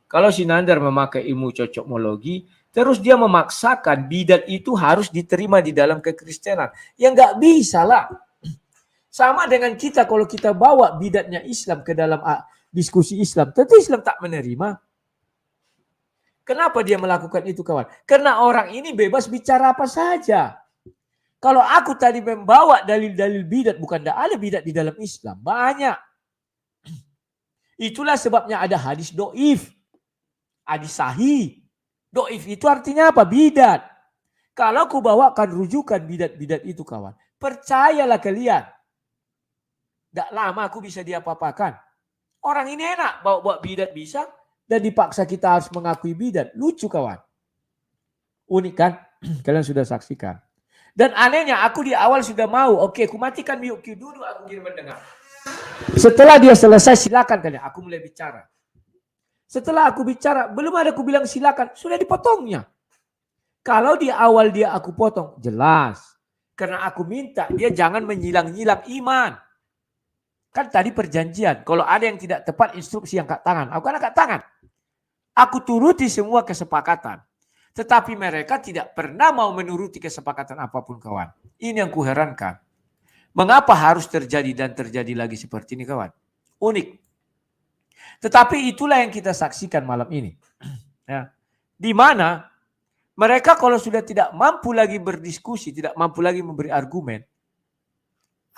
S3: Kalau Sinandar memakai ilmu cocokmologi, terus dia memaksakan bidat itu harus diterima di dalam kekristenan. Ya nggak bisa lah. Sama dengan kita kalau kita bawa bidatnya Islam ke dalam diskusi Islam, tentu Islam tak menerima. Kenapa dia melakukan itu, kawan? Karena orang ini bebas bicara apa saja. Kalau aku tadi membawa dalil-dalil bidat, bukan ada bidat di dalam Islam. Banyak. Itulah sebabnya ada hadis do'if. Hadis sahih. Do'if itu artinya apa? Bidat. Kalau aku bawakan rujukan bidat-bidat itu, kawan, percayalah kalian. Tidak lama aku bisa diapa-apakan. Orang ini enak bawa bidat bisa, dan dipaksa kita harus mengakui bidat. Lucu, kawan. Unik kan? Kalian sudah saksikan. Dan anehnya aku di awal sudah mau. Oke, aku matikan mute dulu, aku ingin mendengar. Setelah dia selesai, silakan kalian. Aku mulai bicara. Setelah aku bicara, belum ada aku bilang silakan. Sudah dipotongnya. Kalau di awal dia aku potong, jelas. Karena aku minta dia jangan menyilang-nyilang iman. Kan tadi perjanjian. Kalau ada yang tidak tepat, instruksi angkat tangan. Aku kan angkat tangan. Aku turuti semua kesepakatan. Tetapi mereka tidak pernah mau menuruti kesepakatan apapun, kawan. Ini yang kuherankan. Mengapa harus terjadi dan terjadi lagi seperti ini, kawan? Unik. Tetapi itulah yang kita saksikan malam ini. Ya. Di mana mereka kalau sudah tidak mampu lagi berdiskusi, tidak mampu lagi memberi argumen,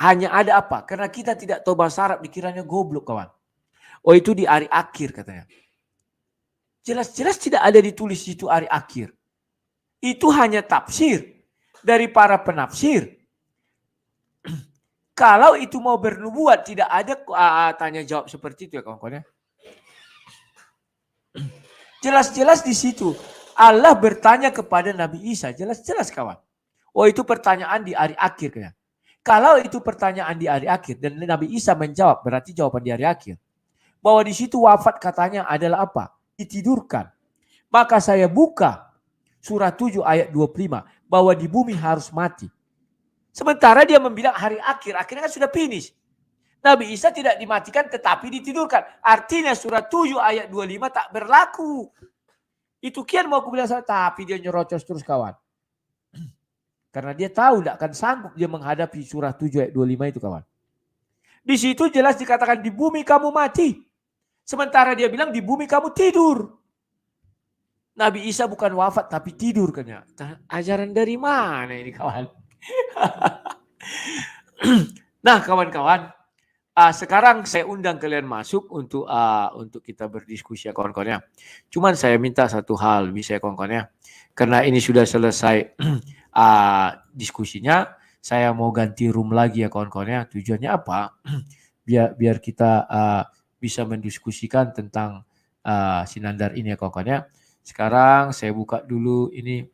S3: hanya ada apa? Karena kita tidak tahu bahasa Arab, dikiranya goblok, kawan. Oh, itu di hari akhir katanya. Jelas-jelas tidak ada ditulis itu hari akhir. Itu hanya tafsir dari para penafsir. Kalau itu mau bernubuat, tidak ada tanya jawab seperti itu ya, kawan-kawan. Jelas-jelas di situ Allah bertanya kepada Nabi Isa, jelas-jelas, kawan. Oh, itu pertanyaan di hari akhir kayaknya. Kalau itu pertanyaan di hari akhir dan Nabi Isa menjawab, berarti jawaban di hari akhir. Bahwa di situ wafat katanya adalah apa? Ditidurkan. Maka saya buka surah 7 ayat 25 bahwa di bumi harus mati. Sementara dia membilang hari akhir, akhirnya kan sudah finish. Nabi Isa tidak dimatikan tetapi ditidurkan. Artinya surah 7 ayat 25 tak berlaku. Itu kian mau aku bilang, tapi dia nyerocos terus, kawan. Karena dia tahu tidak akan sanggup dia menghadapi surah 7 ayat 25 itu, kawan. Di situ jelas dikatakan di bumi kamu mati. Sementara dia bilang di bumi kamu tidur. Nabi Isa bukan wafat tapi tidur kan ya. Ajaran dari mana ini, kawan? Nah, kawan-kawan, sekarang saya undang kalian masuk untuk kita berdiskusi ya, kawan-kawan ya. Cuman saya minta satu hal, bisa ya, kawan-kawan ya. Karena ini sudah selesai diskusinya, saya mau ganti room lagi ya, kawan-kawan ya. Tujuannya apa? biar kita bisa mendiskusikan tentang Sinandar ini ya, kawan-kawan ya. Sekarang saya buka dulu ini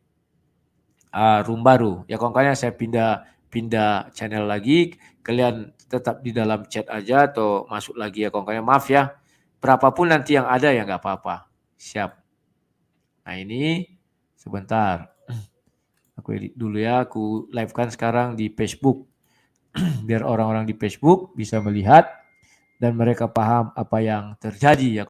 S3: room baru ya, kawan-kawan ya. Saya pindah channel lagi. Kalian tetap di dalam chat aja atau masuk lagi ya, kawan-kawan ya. Maaf ya, berapapun nanti yang ada ya nggak apa-apa. Siap. Nah ini sebentar. Aku edit dulu ya. Aku live-kan sekarang di Facebook. Biar orang-orang di Facebook bisa melihat dan mereka paham apa yang terjadi ya.